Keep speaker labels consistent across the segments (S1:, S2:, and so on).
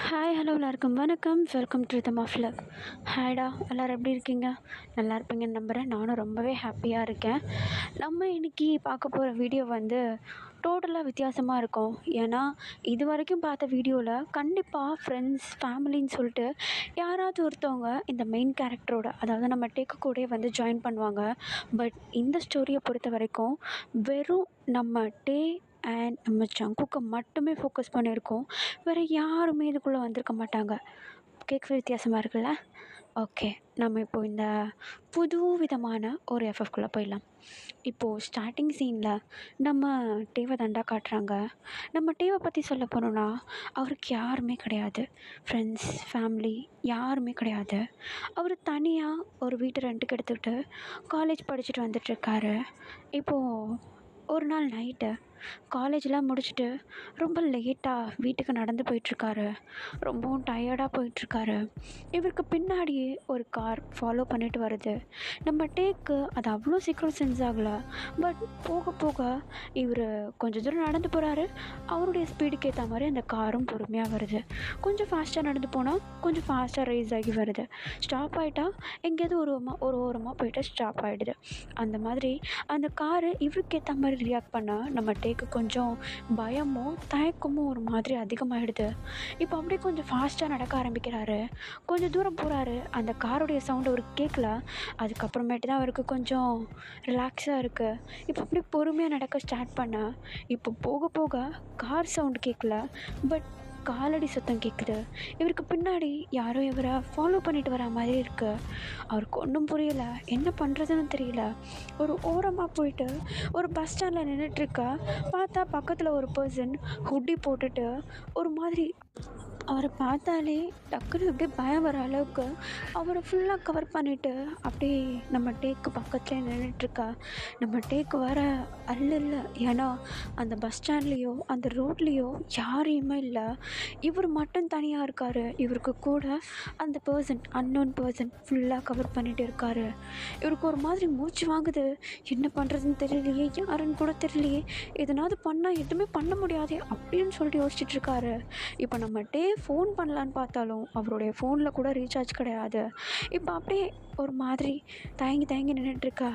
S1: Hi hello எல்லாருக்கும் வணக்கம். Welcome to rhythm of love. ஹாய்டா, எல்லோரும் எப்படி இருக்கீங்க? நல்லா இருப்பீங்கன்னு நம்புகிறேன். நானும் ரொம்பவே ஹாப்பியாக இருக்கேன். நம்ம இன்றைக்கி பார்க்க போகிற வீடியோ வந்து டோட்டலாக வித்தியாசமாக இருக்கும். ஏன்னா இது வரைக்கும் பார்த்த வீடியோவில் கண்டிப்பாக ஃப்ரெண்ட்ஸ் ஃபேமிலின்னு சொல்லிட்டு யாராவது ஒருத்தவங்க இந்த மெயின் கேரக்டரோட, அதாவது நம்ம டேக்கு கூட வந்து ஜாயின் பண்ணுவாங்க. பட் இந்த ஸ்டோரியை பொறுத்த வரைக்கும் வெறும் நம்ம டே அண்ட் நம்ம ஜங்குக்கு மட்டுமே ஃபோக்கஸ் பண்ணியிருக்கோம். வேறு யாருமே இதுக்குள்ளே வந்திருக்க மாட்டாங்க. கேட்கவே வித்தியாசமாக இருக்குல்ல? ஓகே, நம்ம இப்போது இந்த புது விதமான ஒரு எஃப்எஃப்குள்ளே போயிடலாம். இப்போது ஸ்டார்டிங் சீனில் நம்ம டேவை தாண்டா காட்டுறாங்க. நம்ம டேவை பற்றி சொல்ல போனோன்னா, அவருக்கு யாருமே கிடையாது. ஃப்ரெண்ட்ஸ் ஃபேமிலி யாருமே கிடையாது. அவர் தனியாக ஒரு வீட்டை ரெண்ட்டுக்கு எடுத்துக்கிட்டு காலேஜ் படிச்சுட்டு வந்துட்டுருக்காரு. இப்போது ஒரு நாள் நைட்டு காலேஜெலாம் முடிச்சுட்டு ரொம்ப லேட்டாக வீட்டுக்கு நடந்து போயிட்டுருக்காரு. ரொம்பவும் டயர்டாக போயிட்டுருக்காரு. இவருக்கு பின்னாடியே ஒரு கார் ஃபாலோ பண்ணிட்டு வருது. நம்ம டேக்கு அது அவ்வளோ சீக்கிரம் சென்ஸ் ஆகலை. பட் போக போக இவர் கொஞ்சம் தூரம் நடந்து போகிறாரு. அவருடைய ஸ்பீடுக்கு ஏற்ற மாதிரி அந்த காரும் பொறுமையாக வருது. கொஞ்சம் ஃபாஸ்ட்டாக நடந்து போனால் கொஞ்சம் ஃபாஸ்ட்டாக ரைஸ் ஆகி வருது. ஸ்டாப் ஆகிட்டா எங்கேயாவது ஒரு ஓரமாக போய்ட்டு ஸ்டாப் ஆகிடுது. அந்த மாதிரி அந்த காரு இவருக்கு ஏற்ற மாதிரி ரியாக்ட் பண்ணால் நம்ம டேக்கு கொஞ்சம் பயமும் தயக்கமும் ஒரு மாதிரி அதிகமாகிடுது. இப்போ அப்படியே கொஞ்சம் ஃபாஸ்ட்டாக நடக்க ஆரம்பிக்கிறாரு. கொஞ்சம் தூரம் போகிறாரு. அந்த காருடைய சவுண்டு அவருக்கு கேட்கல. அதுக்கப்புறமேட்டு தான் அவருக்கு கொஞ்சம் ரிலாக்ஸாக இருக்குது. இப்போ அப்படியே பொறுமையாக நடக்க ஸ்டார்ட் பண்ணால் இப்போ போக போக கார் சவுண்டு கேட்கல, பட் காலடி சத்தம் கேட்குது. இவருக்கு பின்னாடி யாரோ இவரை ஃபாலோ பண்ணிட்டு வர மாதிரி இருக்குது. அவருக்கு ஒன்றும் புரியல, என்ன பண்ணுறதுன்னு தெரியல. ஒரு ஓரமாக போயிட்டு ஒரு பஸ் ஸ்டாண்டில் நின்றுட்டுருக்கா. பார்த்தா பக்கத்தில் ஒரு பர்சன் ஹுட்டி போட்டுட்டு ஒரு மாதிரி அவரை பார்த்தாலே டக்குன்னு அப்படியே பயம் வர அளவுக்கு அவரை ஃபுல்லாக கவர் பண்ணிவிட்டு அப்படியே நம்ம டேக்கு பக்கத்துலேயே நின்றுட்டுருக்கா. நம்ம டேக்கு வர இல்லை. ஏன்னா அந்த பஸ் ஸ்டாண்ட்லேயோ அந்த ரோட்லேயோ யாரையுமே இல்லை. இவர் மட்டும் தனியாக இருக்கார். இவருக்கு கூட அந்த பர்சன் அன்னோன் பர்சன் ஃபுல்லாக கவர் பண்ணிகிட்டு இருக்கார். இவருக்கு ஒரு மாதிரி மூச்சு வாங்குது. என்ன பண்ணுறதுன்னு தெரியலையே, யாருன்னு கூட தெரியலையே, எதனாவது பண்ணால் எதுவுமே பண்ண முடியாதே அப்படின்னு சொல்லிட்டு யோசிச்சுட்ருக்காரு. இப்போ நம்ம டே ஃபோன் பண்ணலான்னு பார்த்தாலும் அவருடைய ஃபோனில் கூட ரீசார்ஜ் கிடையாது. இப்போ அப்படியே ஒரு மாதிரி தயங்கி நின்றுட்டுருக்கா.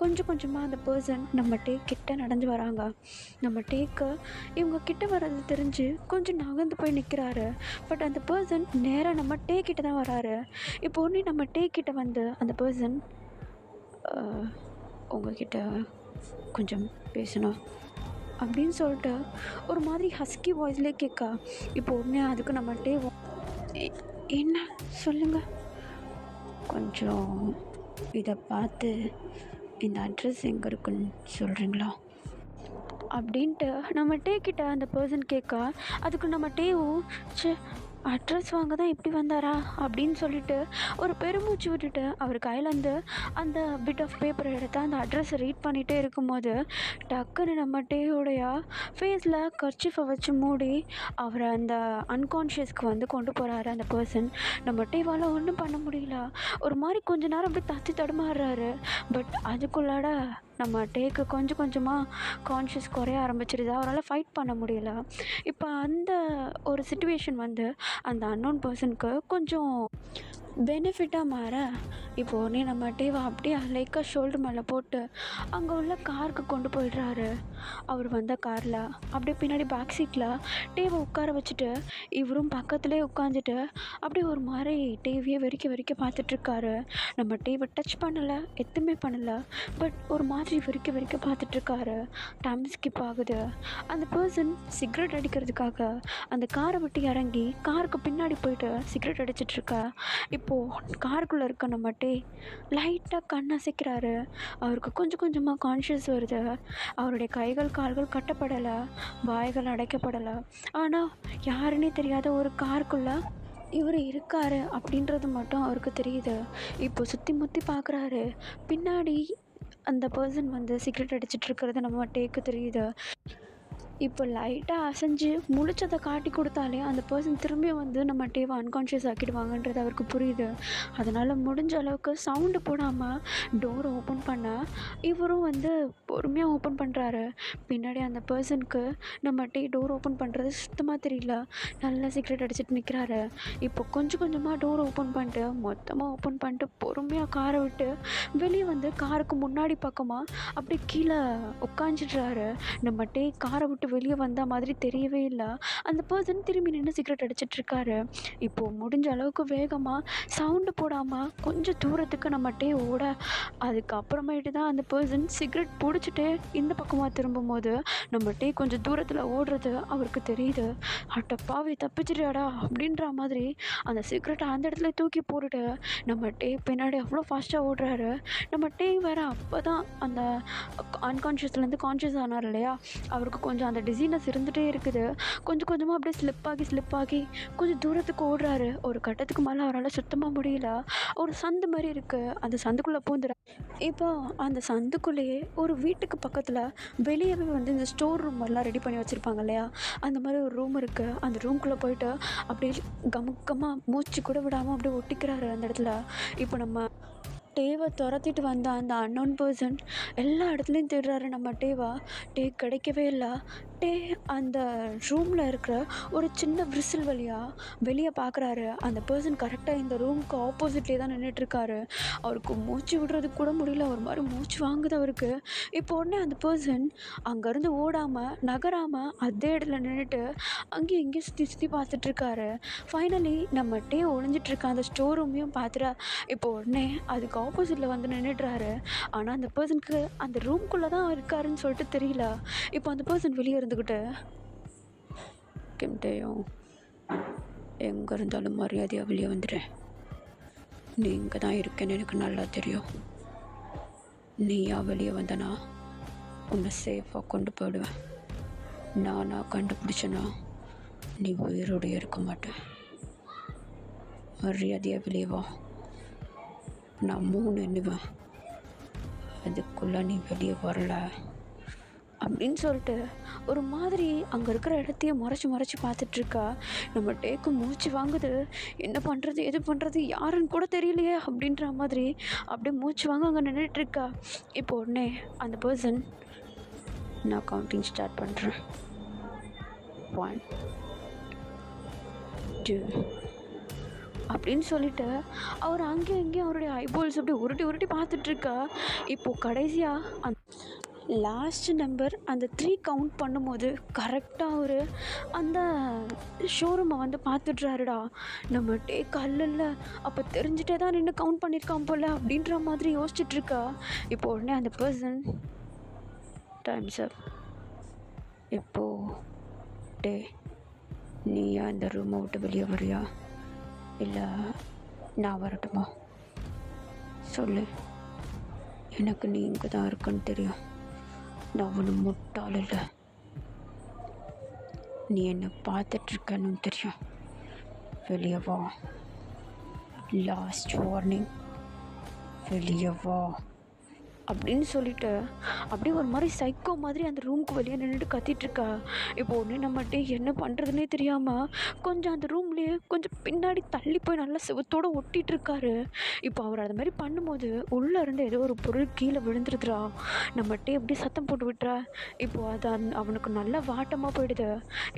S1: கொஞ்சம் கொஞ்சமாக அந்த பர்சன் நம்ம டே கிட்ட நடந்து வராங்க. நம்ம டேக்கு இவங்க கிட்ட வர்றது தெரிஞ்சு கொஞ்சம் நகர்ந்து போய் நிற்கிறாரு. பட் அந்த பர்சன் நேராக நம்ம டே கிட்ட தான் வராரு. இப்போ ஒன்றே நம்ம டே கிட்ட வந்து அந்த பர்சன் உங்ககிட்ட கொஞ்சம் பேசணும் அப்படின்னு சொல்லிட்டு ஒரு மாதிரி ஹஸ்கி வாய்ஸ்லேயே கேட்கா. இப்போ உடனே அதுக்கு நம்ம டே என்ன சொல்லுங்கள், கொஞ்சம் இதை பார்த்து இந்த அட்ரஸ் எங்கே இருக்குன்னு சொல்கிறீங்களா அப்படின்ட்டு நம்ம டே கிட்ட அந்த பர்சன் கேட்கா. அதுக்கு நம்ம டேவும் அட்ரஸ் வாங்க தான் இப்படி வந்தாரா அப்படின்னு சொல்லிட்டு ஒரு பெருமூச்சு விட்டுட்டு அவர் கையிலேருந்து அந்த பிட் ஆஃப் பேப்பரை எடுத்து அந்த அட்ரஸை ரீட் பண்ணிகிட்டே இருக்கும்போது டக்குன்னு நம்ம டேயோடைய ஃபேஸில் கர்ச்சீஃபை வச்சு மூடி அவரை அந்த அன்கான்ஷியஸ்க்கு வந்து கொண்டு போகிறாரு அந்த பர்சன். நம்ம டேவால் ஒன்றும் பண்ண முடியல. ஒரு மாதிரி கொஞ்ச நேரம் அப்படி தத்தி தடுமாறுறாரு. பட் அதுக்குள்ளாட நம்ம டேக்கு கொஞ்சம் கொஞ்சமாக கான்ஷியஸ் குறைய ஆரம்பிச்சிடுது. அவரால் ஃபைட் பண்ண முடியல. இப்போ அந்த ஒரு சிச்சுவேஷன் வந்து அந்த அன்னோன் பர்சனுக்கு கொஞ்சம் பெனிஃபிட்டாக மாற இப்போ உடனே நம்ம டேவை அப்படியே லைக்காக ஷோல்டர் மேலே போட்டு அங்கே உள்ள காருக்கு கொண்டு போயிடுறாரு. அவர் வந்த காரில் அப்படியே பின்னாடி பேக் சீட்டில் டேவை உட்கார வச்சுட்டு இவரும் பக்கத்துலேயே உட்காந்துட்டு அப்படியே ஒரு மாதிரி டேவியை வெறிக்க பார்த்துட்ருக்காரு. நம்ம டேவை டச் பண்ணலை, எதுவுமே பண்ணலை. பட் ஒரு மாதிரி வெறிக்க பார்த்துட்ருக்காரு. டைம் ஸ்கிப் ஆகுது. அந்த பர்சன் சிகரெட் அடிக்கிறதுக்காக அந்த காரை விட்டு இறங்கி காருக்கு பின்னாடி போயிட்டு சிகரெட் அடிச்சிட்ருக்கா. இப்போது காருக்குள்ளே இருக்க நம்ம டே லைட்டாக கண் அசைக்கிறாரு. அவருக்கு கொஞ்சம் கொஞ்சமாக கான்ஷியஸ் வருது. அவருடைய கைகள் கால்கள் கட்டப்படலை, வாய்கள் அடைக்கப்படலை. ஆனால் யாருன்னே தெரியாத ஒரு காருக்குள்ளே இவர் இருக்கார் அப்படின்றது மட்டும் அவருக்கு தெரியுது. இப்போ சுற்றி முற்றி பார்க்குறாரு. பின்னாடி அந்த பர்சன் வந்து சிகரெட் அடிச்சிட்ருக்கிறது நம்ம டேக்கு தெரியுது. இப்போ லைட்டாக அசைஞ்சு முழிச்சதை காட்டி கொடுத்தாலே அந்த பர்சன் திரும்பியும் வந்து நம்ம டேவை அன்கான்ஷியஸ் ஆக்கிடுவாங்கன்றது அவருக்கு புரியுது. அதனால் முடிஞ்ச அளவுக்கு சவுண்டு போடாமல் டோரை ஓப்பன் பண்ண இவரும் வந்து பொறுமையாக ஓப்பன் பண்ணுறாரு. பின்னாடி அந்த பர்சனுக்கு நம்ம டோர் ஓப்பன் பண்ணுறது சுத்தமாக தெரியல. நல்லா சிகரெட் அடிச்சுட்டு நிற்கிறாரு. இப்போ கொஞ்சம் கொஞ்சமாக டோர் ஓப்பன் பண்ணிட்டு மொத்தமாக ஓப்பன் பண்ணிட்டு பொறுமையாக காரை விட்டு வெளியே வந்து காருக்கு முன்னாடி பக்கமாக அப்படியே கீழே உட்காந்துடுறாரு. நம்ம காரை விட்டு வெளியே வந்த மாதிரி தெரியவே இல்லை. அந்த பர்சன் திரும்பி நின்று சிகரெட் அடிச்சிட்ருக்காரு. இப்போது முடிஞ்ச அளவுக்கு வேகமாக சவுண்டு போடாமல் கொஞ்சம் தூரத்துக்கு நம்ம ஓட, அதுக்கப்புறமேட்டு தான் அந்த பர்சன் சிகரெட் பிடிச்சிட்டு இந்த பக்கமாக திரும்பும்போது நம்ம கொஞ்சம் தூரத்தில் ஓடுறது அவருக்கு தெரியுது. அட்டப்பாவி தப்பிச்சிட்டியாடா அப்படின்ற மாதிரி அந்த சிகரெட்டை அந்த இடத்துல தூக்கி போட்டுட்டு நம்ம பின்னாடி அவ்வளோ ஃபாஸ்ட்டாக ஓடுறாரு. நம்ம வேறு அப்போ தான் அந்த அன்கான்ஷியஸ்லேருந்து கான்ஷியஸ் ஆனார் இல்லையா, அவருக்கு கொஞ்சம் அந்த டிசீனஸ் இருந்துகிட்டே இருக்குது. கொஞ்சம் கொஞ்சமாக அப்படியே ஸ்லிப் ஆகி கொஞ்சம் தூரத்துக்கு ஓடுறாரு. ஒரு கட்டத்துக்கு மேலே அவரால் சுத்தமாக முடியல. ஒரு சந்து மாதிரி இருக்குது, அந்த சந்துக்குள்ளே பூந்துடுறாரு. இப்போ அந்த சந்துக்குள்ளேயே ஒரு வீட்டுக்கு பக்கத்தில் வெளியவே வந்து இந்த ஸ்டோர் ரூம் மாதிரிலாம் ரெடி பண்ணி வச்சுருப்பாங்க இல்லையா, அந்த மாதிரி ஒரு ரூம் இருக்குது. அந்த ரூம்குள்ளே போயிட்டு அப்படியே கமுக்கமாக மூச்சு கூட விடாமல் அப்படியே ஒட்டிக்கிறாரு அந்த இடத்துல. இப்போ நம்ம துரத்திட்டு வந்த அந்த அன்னோன் பர்சன் எல்லா இடத்துலையும் தேடுறாரு நம்ம கிடைக்கவே இல்லை. அந்த ரூமில் இருக்கிற ஒரு சின்ன விரிசல் வழியாக வெளியே பார்க்குறாரு. அந்த பர்சன் கரெக்டாக இந்த ரூமுக்கு ஆப்போசிட்லேயே தான் நின்றுட்டுருக்காரு. அவருக்கு மூச்சு விடுறதுக்கு கூட முடியல, ஒரு மாதிரி மூச்சு வாங்குது அவருக்கு. இப்போ உடனே அந்த பர்சன் அங்கேருந்து ஓடாமல் நகராமல் அதே இடத்துல நின்றுட்டு அங்கேயும் இங்கேயும் சுற்றி பார்த்துட்ருக்காரு. ஃபைனலி நம்ம ஒளிஞ்சிட்ருக்க அந்த ஸ்டோர் ரூமையும் பார்த்துட்டு இப்போ உடனே அதுக்கு ஆப்போசிட்டில் வந்து நின்றுடுறாரு. ஆனால் அந்த பர்சனுக்கு அந்த ரூம்குள்ளே தான் இருக்காருன்னு சொல்லிட்டு தெரியல. இப்போ அந்த பர்சன் வெளியே இருந்துக்கிட்டு, கிம்டேயும் எங்கே இருந்தாலும் மரியாதையாக வெளியே வந்துடுறேன். நீ இங்கே தான் இருக்கேன்னு எனக்கு நல்லா தெரியும். நீயா வெளியே வந்தனா உன்னை சேஃபாக கொண்டு போயிடுவேன். நானாக கண்டுபிடிச்சேன்னா நீ உயிரோடு இருக்க மாட்டேன். மரியாதையாக வெளியே வா. நான் 3 எண்ணுவேன், அதுக்குள்ளே நீ வெளியே வரல அப்படின்னு சொல்லிட்டு ஒரு மாதிரி அங்கே இருக்கிற இடத்தையே முறைச்சி பார்த்துட்ருக்கா. நம்ம மூச்சு வாங்குது. என்ன பண்ணுறது, எது பண்ணுறது, யாருன்னு கூட தெரியலையே அப்படின்ற மாதிரி அப்படியே மூச்சு வாங்க அங்கே நின்றுட்டுருக்கா. இப்போ உடனே அந்த பர்சன், நான் கவுண்டிங் ஸ்டார்ட் பண்ணுறேன். 1 2 அப்படின்னு சொல்லிட்டு அவர் அங்கேயும் இங்கேயும் அவருடைய ஐபால்ஸ் அப்படியே உருட்டி பார்த்துட்ருக்கா. இப்போது கடைசியாக அந்த லாஸ்ட் நம்பர் அந்த 3 கவுண்ட் பண்ணும்போது கரெக்டாக அவர் அந்த ஷோரூமை வந்து பார்த்துட்றாருடா. நம்ம கல்லில் அப்போ தெரிஞ்சுட்டே தான் நின்று கவுண்ட் பண்ணியிருக்கான் போல் அப்படின்ற மாதிரி யோசிச்சுட்ருக்கா. இப்போ உடனே அந்த பர்சன், டைம்ஸ் அப். இப்போது நீயா இந்த ரூமை விட்டு வெளியே வரியா, இல்லை நான் வரட்டுமா? சொல்லு. எனக்கு நீ இங்கே தான் இருக்குன்னு தெரியும். நான் ஒன்றும் முட்டாள் இல்லை. நீ என்னை பார்த்துட்ருக்கன்னு தெரியும். வெளியே வா. லாஸ்ட் வார்னிங், வெளியே வா அப்படின்னு சொல்லிட்டு அப்படியே ஒரு மாதிரி சைக்கோ மாதிரி அந்த ரூமுக்கு வெளியே நின்றுட்டு கத்திட்ருக்கா. இப்போ ஒன்று நம்மகிட்ட என்ன பண்ணுறதுனே தெரியாமல் கொஞ்சம் அந்த ரூம்லேயே கொஞ்சம் பின்னாடி தள்ளி போய் நல்லா செவத்தோடு ஒட்டிகிட்ருக்காரு. இப்போ அவர் அது மாதிரி பண்ணும்போது உள்ளே இருந்து ஏதோ ஒரு பொருள் கீழே விழுந்துருதுரா. நம்மகிட்ட எப்படி சத்தம் போட்டு விட்டுறா. இப்போது அது அவனுக்கு நல்லா வாட்டமாக போயிடுது.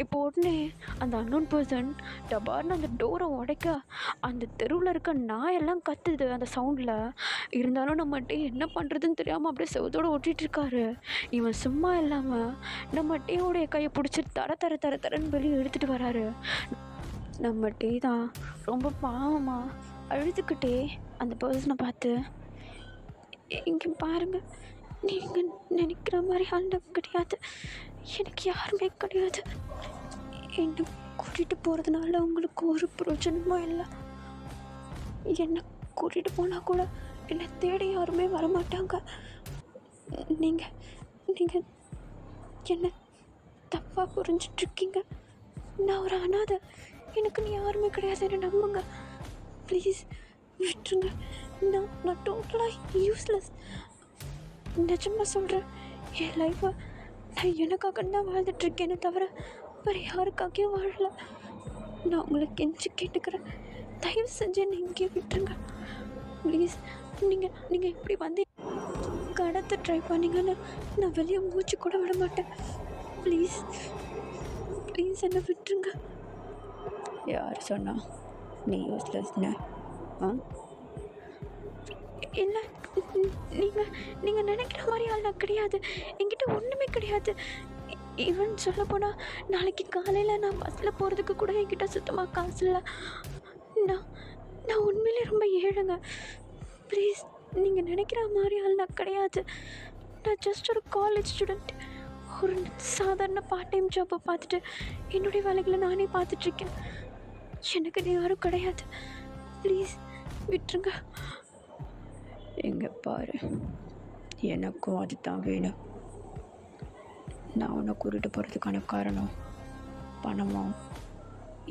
S1: இப்போ உடனே அந்த அன்னோன் பர்சன் டபார்னு அந்த டோரை உடைக்க அந்த தெருவில் இருக்க நாயெல்லாம் கத்துது அந்த சவுண்டில். இருந்தாலும் நம்மகிட்ட என்ன பண்ணுறதுன்னு தெரியாமல் அப்படியே செவத்தோடு ஒட்டிகிட்ருக்காரு. இவன் சும்மா இல்லாமல் நம்ம டேயோடைய கையை பிடிச்சி தரன்னு வெளியே எடுத்துகிட்டு வராரு. நம்ம தான் ரொம்ப பாவமாக அழுதுகிட்டே அந்த பர்சனை பார்த்து, இங்கே பாருங்கள், நீங்கள் நினைக்கிற மாதிரி ஆண்டவன் கிடையாது, எனக்கு யாருமே கிடையாது. என்னை கூட்டிகிட்டு போகிறதுனால உங்களுக்கு ஒரு பிரயோஜனமும் இல்லை. என்னை கூட்டிகிட்டு போனால் கூட என்னை தேடி யாருமே வரமாட்டாங்க. நீங்கள் என்னை தப்பாக புரிஞ்சிட்ருக்கீங்க. நான் ஒரு அனாதை, எனக்கு நீ யாருமே கிடையாது, என்னை நம்புங்க ப்ளீஸ், விட்டுருங்க. நான் டோட்டலாக யூஸ்லெஸ். நிஜமாக சொல்கிறேன், என் லைஃப்பை நான் எனக்காக தான் வாழ்ந்துட்டுருக்கேனே தவிர வேறு யாருக்காகவும் வாழலை. நான் உங்களை கெஞ்சி கேட்டுக்கிறேன், தயவு செஞ்சு என்னை இங்கேயே விட்டுருங்க ப்ளீஸ். நீங்கள் இப்படி வந்து கடத்த ட்ரை பண்ணீங்கன்னு நான் வெளியே மூச்சு கூட விட மாட்டேன். ப்ளீஸ் ப்ளீஸ் என்னை விட்டுருங்க.
S2: யார் சொன்னா நீ யூஸ்லெஸ்னு?
S1: இல்லை, நீங்கள் நினைக்கிற மாதிரி ஆள் நான் கிடையாது. என்கிட்ட ஒன்றுமே கிடையாது. ஈவன் சொல்ல போனால் நாளைக்கு காலையில் நான் பஸ்ஸில் போகிறதுக்கு கூட என்கிட்ட சுத்தமாக காசு இல்லை. நான் நான் உண்மையிலே ரொம்ப ஏழைங்க. ப்ளீஸ், நீங்கள் நினைக்கிற மாதிரி ஆள் நான் கிடையாது. நான் ஜஸ்ட் ஒரு காலேஜ் ஸ்டூடெண்ட். ஒரு சாதாரண பார்ட் டைம் ஜாப்பை பார்த்துட்டு என்னுடைய வேலைகளை நானே பார்த்துட்ருக்கேன். எனக்கு நீ யாரும் கிடையாது. ப்ளீஸ் விட்டுருங்க.
S2: எங்கே பாரு, எனக்கும் அது தான் வேணும். நான் உன்னை கூட்டிகிட்டு போகிறதுக்கான காரணம் பணமோ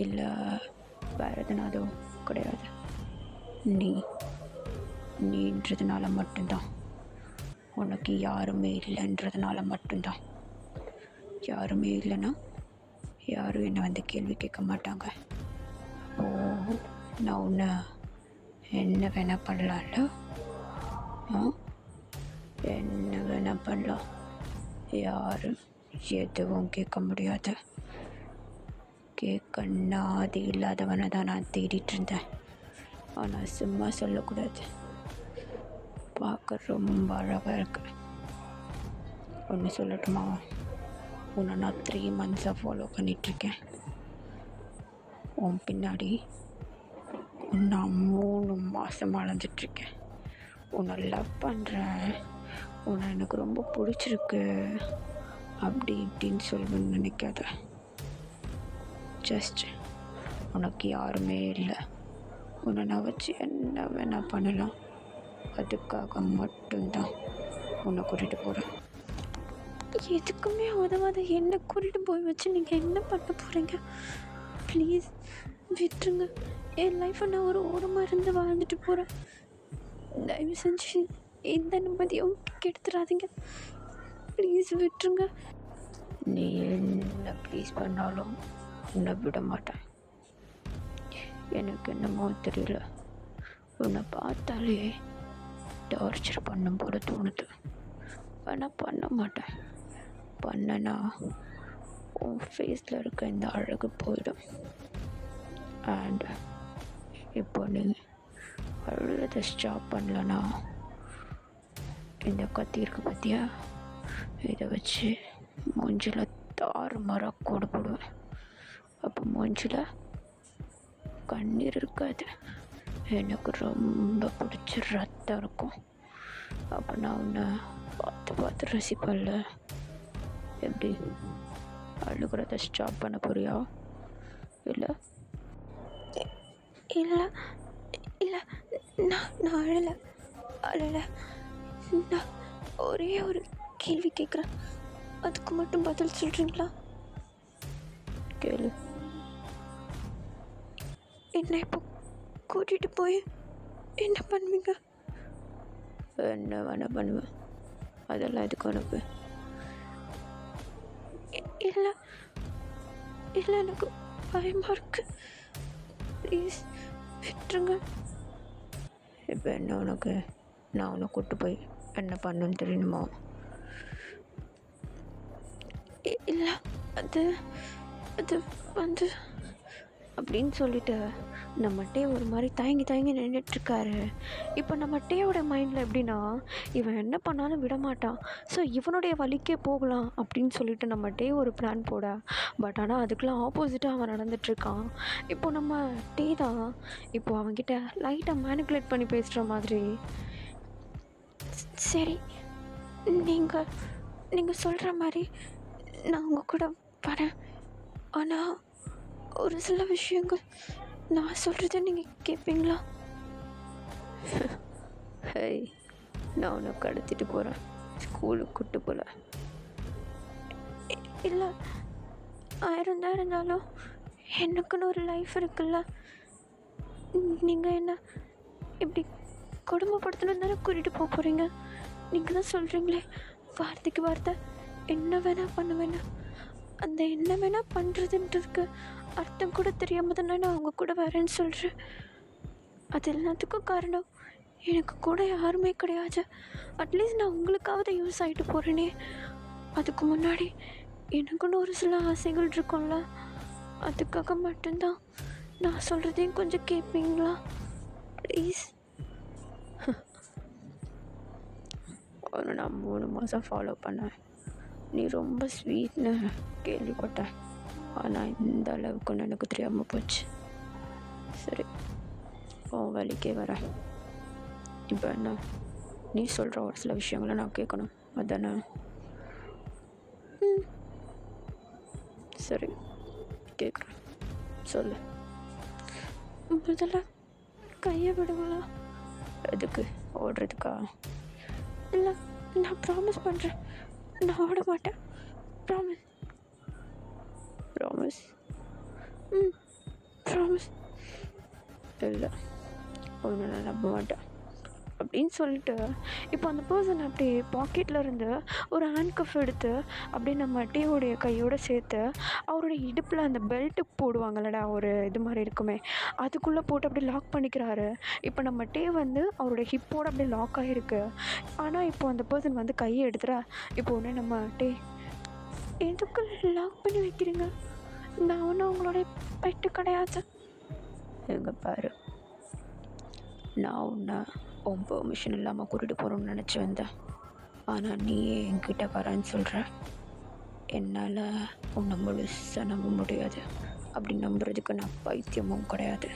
S2: இல்லை வேறு எதுனாதோ கிடையாது. நீன்றதுனால மட்டும்தான். உனக்கு யாருமே இல்லைன்றதுனால மட்டும்தான். யாருமே இல்லைன்னா யாரும் என்னை வந்து கேள்வி கேட்க மாட்டாங்க. அப்போது நான் உன்னை என்ன வேணால் பண்ணலாம்ல? என்ன வேணால் பண்ணலாம். யாரும் எதுவும் கேட்க முடியாது. கேட்க நாதி இல்லாதவனை தான் நான் தேடிட்டு இருந்தேன். ஆனால் சும்மா சொல்லக்கூடாது. பார்க்க ரொம்ப அழகாக இருக்கு. ஒன்று சொல்லட்டுமா? உன்னை நான் 3 months ஃபாலோ பண்ணிகிட்ருக்கேன். உன் பின்னாடி நான் 3 மாதம் அலைஞ்சிட்ருக்கேன். உன்னை லவ் பண்ணுறேன், உன்னை எனக்கு ரொம்ப பிடிச்சிருக்கு அப்படி இப்படின்னு சொல்லுவேன்னு நினைக்காத. ஜஸ்ட் உனக்கு யாருமே இல்லை. உன்னை நான் வச்சு என்ன வேணால் பண்ணலாம். அதுக்காக மட்டும்தான் உன்னை கூட்டிகிட்டு போகிறேன்.
S1: எதுக்குமே உதவாத என்னை கூட்டிகிட்டு போய் வச்சு நீங்கள் என்ன பண்ண போகிறீங்க? ப்ளீஸ் விட்டுருங்க. என் லைஃப்பை நான் ஒரு ஓரமாக இருந்து வாழ்ந்துட்டு போகிறேன். தயவு செஞ்சு இந்த நிம்மதியும் கெடுத்துடாதீங்க. ப்ளீஸ் விட்டுருங்க.
S2: நீ என்ன ப்ளீஸ் பண்ணாலும் உன்னை விட மாட்டேன். எனக்கு என்னமோ தெரியல, உன்னை பார்த்தாலே டார்ச்சர் பண்ணும் போல தோணுது. ஆனால் பண்ண மாட்டேன். பண்ணனா உன் ஃபேஸில் இருக்க இந்த அழகு போயிடும். அண்ட் இப்போ நீ அழுத ஸ்டாப் பண்ணலன்னா இந்த கத்தி இருக்கு பார்த்தியா, இதை வச்சு மூஞ்சில் தாறுமாறாக கோடு போடுவேன். அப்போ மூஞ்சில் கண்ணீர் இருக்காது. எனக்கு ரொம்ப பிடிச்ச ரத்தம் இருக்கும். அப்போ நான் உன்னை பார்த்து ரசிப்பல்ல. எப்படி அழுகிறத ஸ்டாப் பண்ண போறியா? இல்லை
S1: இல்லை இல்லை, நான் அழலை. நான் ஒரே ஒரு கேள்வி கேட்குறேன், அதுக்கு மட்டும் பதில் சொல்கிறீங்களா?
S2: கேளு.
S1: என்னை இப்போ கூட்டிகிட்டு போய் என்ன பண்ணுவீங்க?
S2: என்ன வேணால் பண்ணுவேன். அதெல்லாம் எதுக்கு உனக்கு?
S1: இல்லை எனக்கு பயமாக இருக்கு. ப்ளீஸ் விட்டுருங்க.
S2: இப்போ என்ன உனக்கு? நான் உன்னை கூப்பிட்டு போய் என்ன பண்ணணுன்னு தெரியணுமா?
S1: இல்லை, அது வந்து
S2: அப்படின்னு சொல்லிட்டு நம்ம டே ஒரு மாதிரி தயங்கி நின்றுட்டுருக்காரு. இப்போ நம்ம டேயோட மைண்டில் எப்படின்னா, இவன் என்ன பண்ணாலும் விட மாட்டான், ஸோ இவனுடைய வழிக்கே போகலாம் அப்படின்னு சொல்லிட்டு நம்ம டே ஒரு பிளான் போட. பட் ஆனால் அதுக்கெலாம் ஆப்போசிட்டாக அவன் நடந்துகிட்ருக்கான். இப்போ நம்ம டே தான் இப்போ அவன்கிட்ட லைட்டாக மேனிப்புலேட் பண்ணி பேசுகிற மாதிரி.
S1: சரி, நீங்கள் சொல்கிற மாதிரி நான் உங்கள் கூட வரேன். ஆனால் ஒரு சில விஷயங்கள் நான் சொல்கிறத நீங்கள் கேட்பீங்களா?
S2: ஹேய், நான் உன்னை கடத்திட்டு போகிறேன், ஸ்கூலுக்கு கூப்பிட்டு போகல.
S1: இல்லை, இருந்தாலும் எனக்குன்னு ஒரு லைஃப் இருக்குல்ல. நீங்கள் என்ன இப்படி கொடுமைப்படுத்தணும் தானே கூட்டிகிட்டு போக போகிறீங்க? நீங்கள் தான் சொல்கிறீங்களே வார்த்தைக்கு வார்த்தை
S2: என்ன வேணால் பண்ணுவேன்னு. அந்த என்ன வேணால் பண்ணுறதுன்றதுக்கு அர்த்தம் கூட தெரியாமல் தானே நான் அவங்க கூட வரேன்னு சொல்கிறேன். அது எல்லாத்துக்கும் காரணம் எனக்கு கூட யாருமே கிடையாது. அட்லீஸ்ட் நான் உங்களுக்காவது யூஸ் ஆகிட்டு போகிறேனே. அதுக்கு முன்னாடி எனக்குன்னு ஒரு சில ஆசைகள் இருக்கும்ல, அதுக்காக மட்டும்தான். நான் சொல்கிறதையும் கொஞ்சம் கேட்பீங்களா ப்ளீஸ்?
S1: அவனை நான் 3 மாதம் ஃபாலோ பண்ணேன். நீ ரொம்ப ஸ்வீட்னு கேள்விப்பட்டேன். ஆனால் இந்த அளவுக்குன்னு எனக்கு தெரியாமல் போச்சு. சரி, உன் வழிக்கே வரேன். இப்போ என்ன, நீ சொல்கிற ஒரு சில விஷயங்களை நான் கேட்கணும் அதானே? சரி, கேட்குறேன், சொல்லு.
S2: முதல்ல கையை விடுங்களா?
S1: எதுக்கு? ஓடுறதுக்கா?
S2: இல்லை, நான் ப்ராமிஸ் பண்ணுறேன், நான் ஓட மாட்டேன். ப்ராமிஸ்.
S1: ப்ராமிஸ்?
S2: ப்ராமிஸ்.
S1: இல்லை, ஒன்று நான் நம்ப மாட்டேன் அப்படின்னு சொல்லிட்டு இப்போ அந்த பர்சன் அப்படி பாக்கெட்டில் இருந்து ஒரு ஹேண்ட் கஃப் எடுத்து அப்படியே நம்ம டீயோடைய கையோடு சேர்த்து அவருடைய இடுப்பில் அந்த பெல்ட்டு போடுவாங்கல்லடா, ஒரு இது மாதிரி இருக்குமே, அதுக்குள்ளே போட்டு அப்படியே லாக் பண்ணிக்கிறாரு. இப்போ நம்ம டீ வந்து அவருடைய ஹிப்போடு அப்படியே லாக் ஆகிருக்கு. ஆனால் இப்போ அந்த பர்சன் வந்து கையை எடுத்துகிறா. இப்போ ஒன்று நம்ம டீ
S2: எதுக்கு லாக் பண்ணி வைக்கிறீங்க? நான் ஒன்றும் உங்களுடைய பெட்டு கிடையாது.
S1: எங்கே பாரு, நான் உன்னை உன் பெர்மிஷன் இல்லாமல் கூட்டிகிட்டு போகிறோன்னு நினச்சி வந்தேன். ஆனால் நீயே என்கிட்ட வரேன்னு சொல்கிற. என்னால் உன்னை முழுசாக நம்ப முடியாது. அப்படி நம்புறதுக்கு நான் பைத்தியமும் கிடையாது,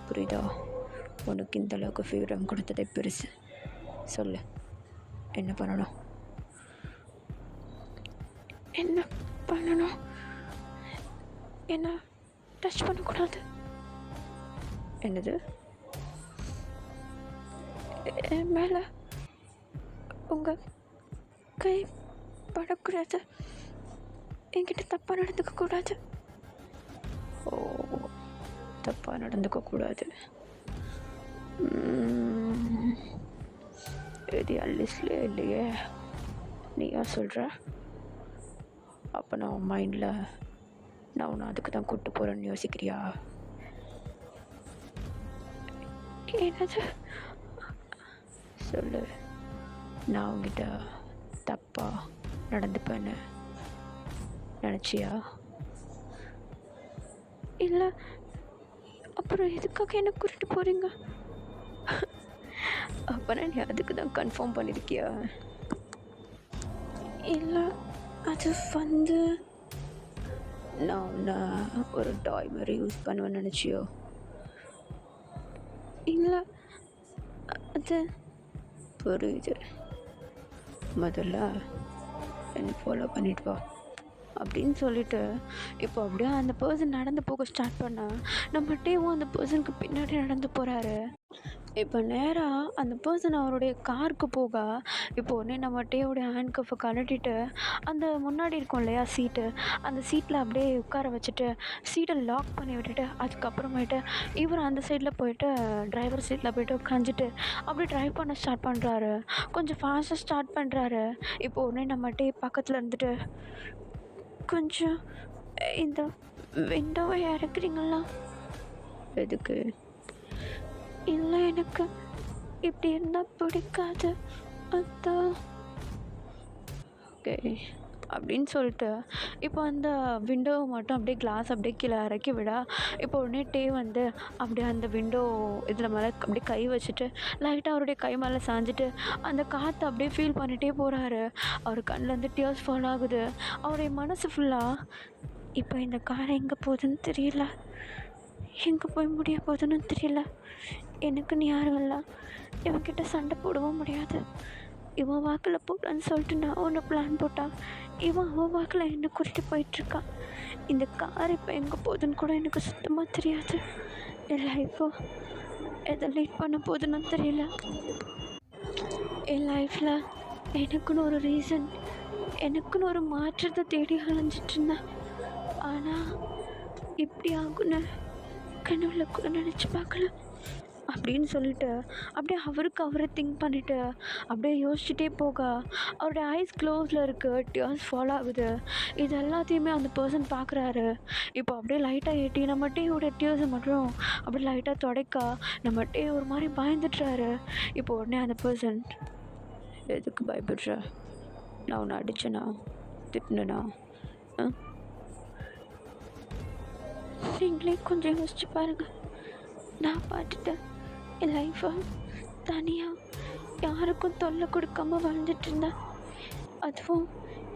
S1: புரியுதா? உனக்கு இந்த அளவுக்கு ஃப்ரீடம் கொடுத்ததே பெருசு. சொல்லு, என்ன பண்ணணும்?
S2: என்ன பண்ணணும்? என்ன டச் பண்ணக்கூடாது.
S1: என்னது?
S2: என் மேலே உங்கள் கை படக்கூடாது. என்கிட்ட தப்பாக நடந்துக்கக்கூடாது.
S1: ஓ, தப்பாக நடந்துக்கக்கூடாது. இது லிஸ்ட்லேயே இல்லையே, நீயா சொல்கிற? அப்போ நான் உன் மைண்டில் நான் உன்னை அதுக்கு தான் கூப்பிட்டு போகிறேன்னு யோசிக்கிறியா?
S2: என்னது?
S1: சொல்லு. நான் உங்ககிட்ட தப்பாக நடந்துப்பேன்னு நினச்சியா?
S2: இல்லை, அப்புறம் எதுக்காக என்ன கூட்டிட்டு போகிறீங்க?
S1: அப்போனா நீ அதுக்கு தான் கன்ஃபார்ம் பண்ணியிருக்கியா?
S2: இல்லை, அது வந்து
S1: நான் உன்னை ஒரு டாய் மாதிரி யூஸ் பண்ணுவேன்னு நினச்சியோ?
S2: இல்லை, அது
S1: புரியுது. முதல்ல என்னை ஃபாலோ பண்ணிட்டு வா அப்படின்னு சொல்லிட்டு இப்போ அப்படியே அந்த பர்சன் நடந்து போக ஸ்டார்ட் பண்ணால் நம்ம டேவும் அந்த பர்சனுக்கு பின்னாடி நடந்து போகிறாரு. இப்போ நேராக அந்த பர்சன் அவருடைய காருக்கு போக இப்போ உடனே நம்ம டேவோடைய ஹேண்ட் கஃபை கழட்டிட்டு அந்த முன்னாடி இருக்கும் இல்லையா சீட்டு, அந்த சீட்டில் அப்படியே உட்கார வச்சுட்டு சீட்டை லாக் பண்ணி விட்டுட்டு அதுக்கப்புறமேட்டு இவர் அந்த சைடில் போயிட்டு டிரைவர் சீட்டில் போய்ட்டு உட்காந்துட்டு அப்படியே ட்ரைவ் பண்ண ஸ்டார்ட் பண்ணுறாரு. கொஞ்சம் ஃபாஸ்ட்டாக ஸ்டார்ட் பண்ணுறாரு. இப்போ உடனே நம்ம டே பக்கத்தில் இருந்துட்டு, கொஞ்சம் இந்த விண்டோவை இறக்குறீங்களா?
S2: எதுக்கு?
S1: இல்லை, எனக்கு இப்படி இருந்தால் பிடிக்காது, அதான். ஓகே அப்படின்னு சொல்லிட்டு இப்போ அந்த விண்டோவை மட்டும் அப்படியே கிளாஸ் அப்படியே கீழே இறக்கி விடா. இப்போ உடனே டே வந்து அப்படியே அந்த விண்டோ இதில் மேலே அப்படியே கை வச்சுட்டு லைட்டாக அவருடைய கை மேலே சாஞ்சிட்டு அந்த காற்றை அப்படியே ஃபீல் பண்ணிகிட்டே போகிறாரு. அவர் கண்ணிலேருந்து டியர்ஸ் ஃபால் ஆகுது. அவருடைய மனசு ஃபுல்லாக இப்போ இந்த காரை எங்கே போகுதுன்னு தெரியல, எங்கே போய் முடிய போகுதுன்னு தெரியல, எனக்குன்னு யாரும் இல்லை, இவன்கிட்ட சண்டை போடவும் முடியாது, இவன் வாக்கில் போகலான்னு சொல்லிட்டு நான் ஒன்று பிளான் போட்டான், இவன் அவன் வாக்கில் என்ன கூட்டிகிட்டு போயிட்டுருக்கான். இந்த கார் இப்போ எங்கே போகுதுன்னு கூட எனக்கு சுத்தமாக தெரியாது. என் லைஃப்போ எதை லீட் பண்ண போகுதுன்னு தெரியல. என் லைஃப்பில் எனக்குன்னு ஒரு ரீசன், எனக்குன்னு ஒரு மாற்றத்தை தேடி அலைஞ்சிட்ருந்தேன். ஆனால் இப்படி ஆகுன்னு கனவுல கூட நினச்சி பார்க்கல.
S2: அப்படின்னு சொல்லிட்டு அப்படியே அவரை திங்க் பண்ணிவிட்டு அப்படியே யோசிச்சுட்டே போக அவருடைய ஐஸ் க்ளோஸில் இருக்குது, டியர்ஸ் ஃபாலோ ஆகுது. இது எல்லாத்தையுமே அந்த பர்சன் பார்க்குறாரு. இப்போ அப்படியே லைட்டாக ஏட்டி நம்ம டீயோட டியர்ஸை மட்டும் அப்படியே லைட்டாக துடைக்க நம்ம டீ ஒரு மாதிரி பயந்துட்டுறாரு. இப்போ உடனே அந்த பர்சன், எதுக்கு பயப்படுற? நான் உன்னை அடிச்சேனா, திட்டினேனா? நீங்களே கொஞ்சம் யோசிச்சு பாருங்கள். நான் பார்த்துட்டு என் லைஃப்பை தனியாக யாருக்கும் தொல்லை கொடுக்காம வாழ்ந்துட்டு இருந்தேன். அதுவும்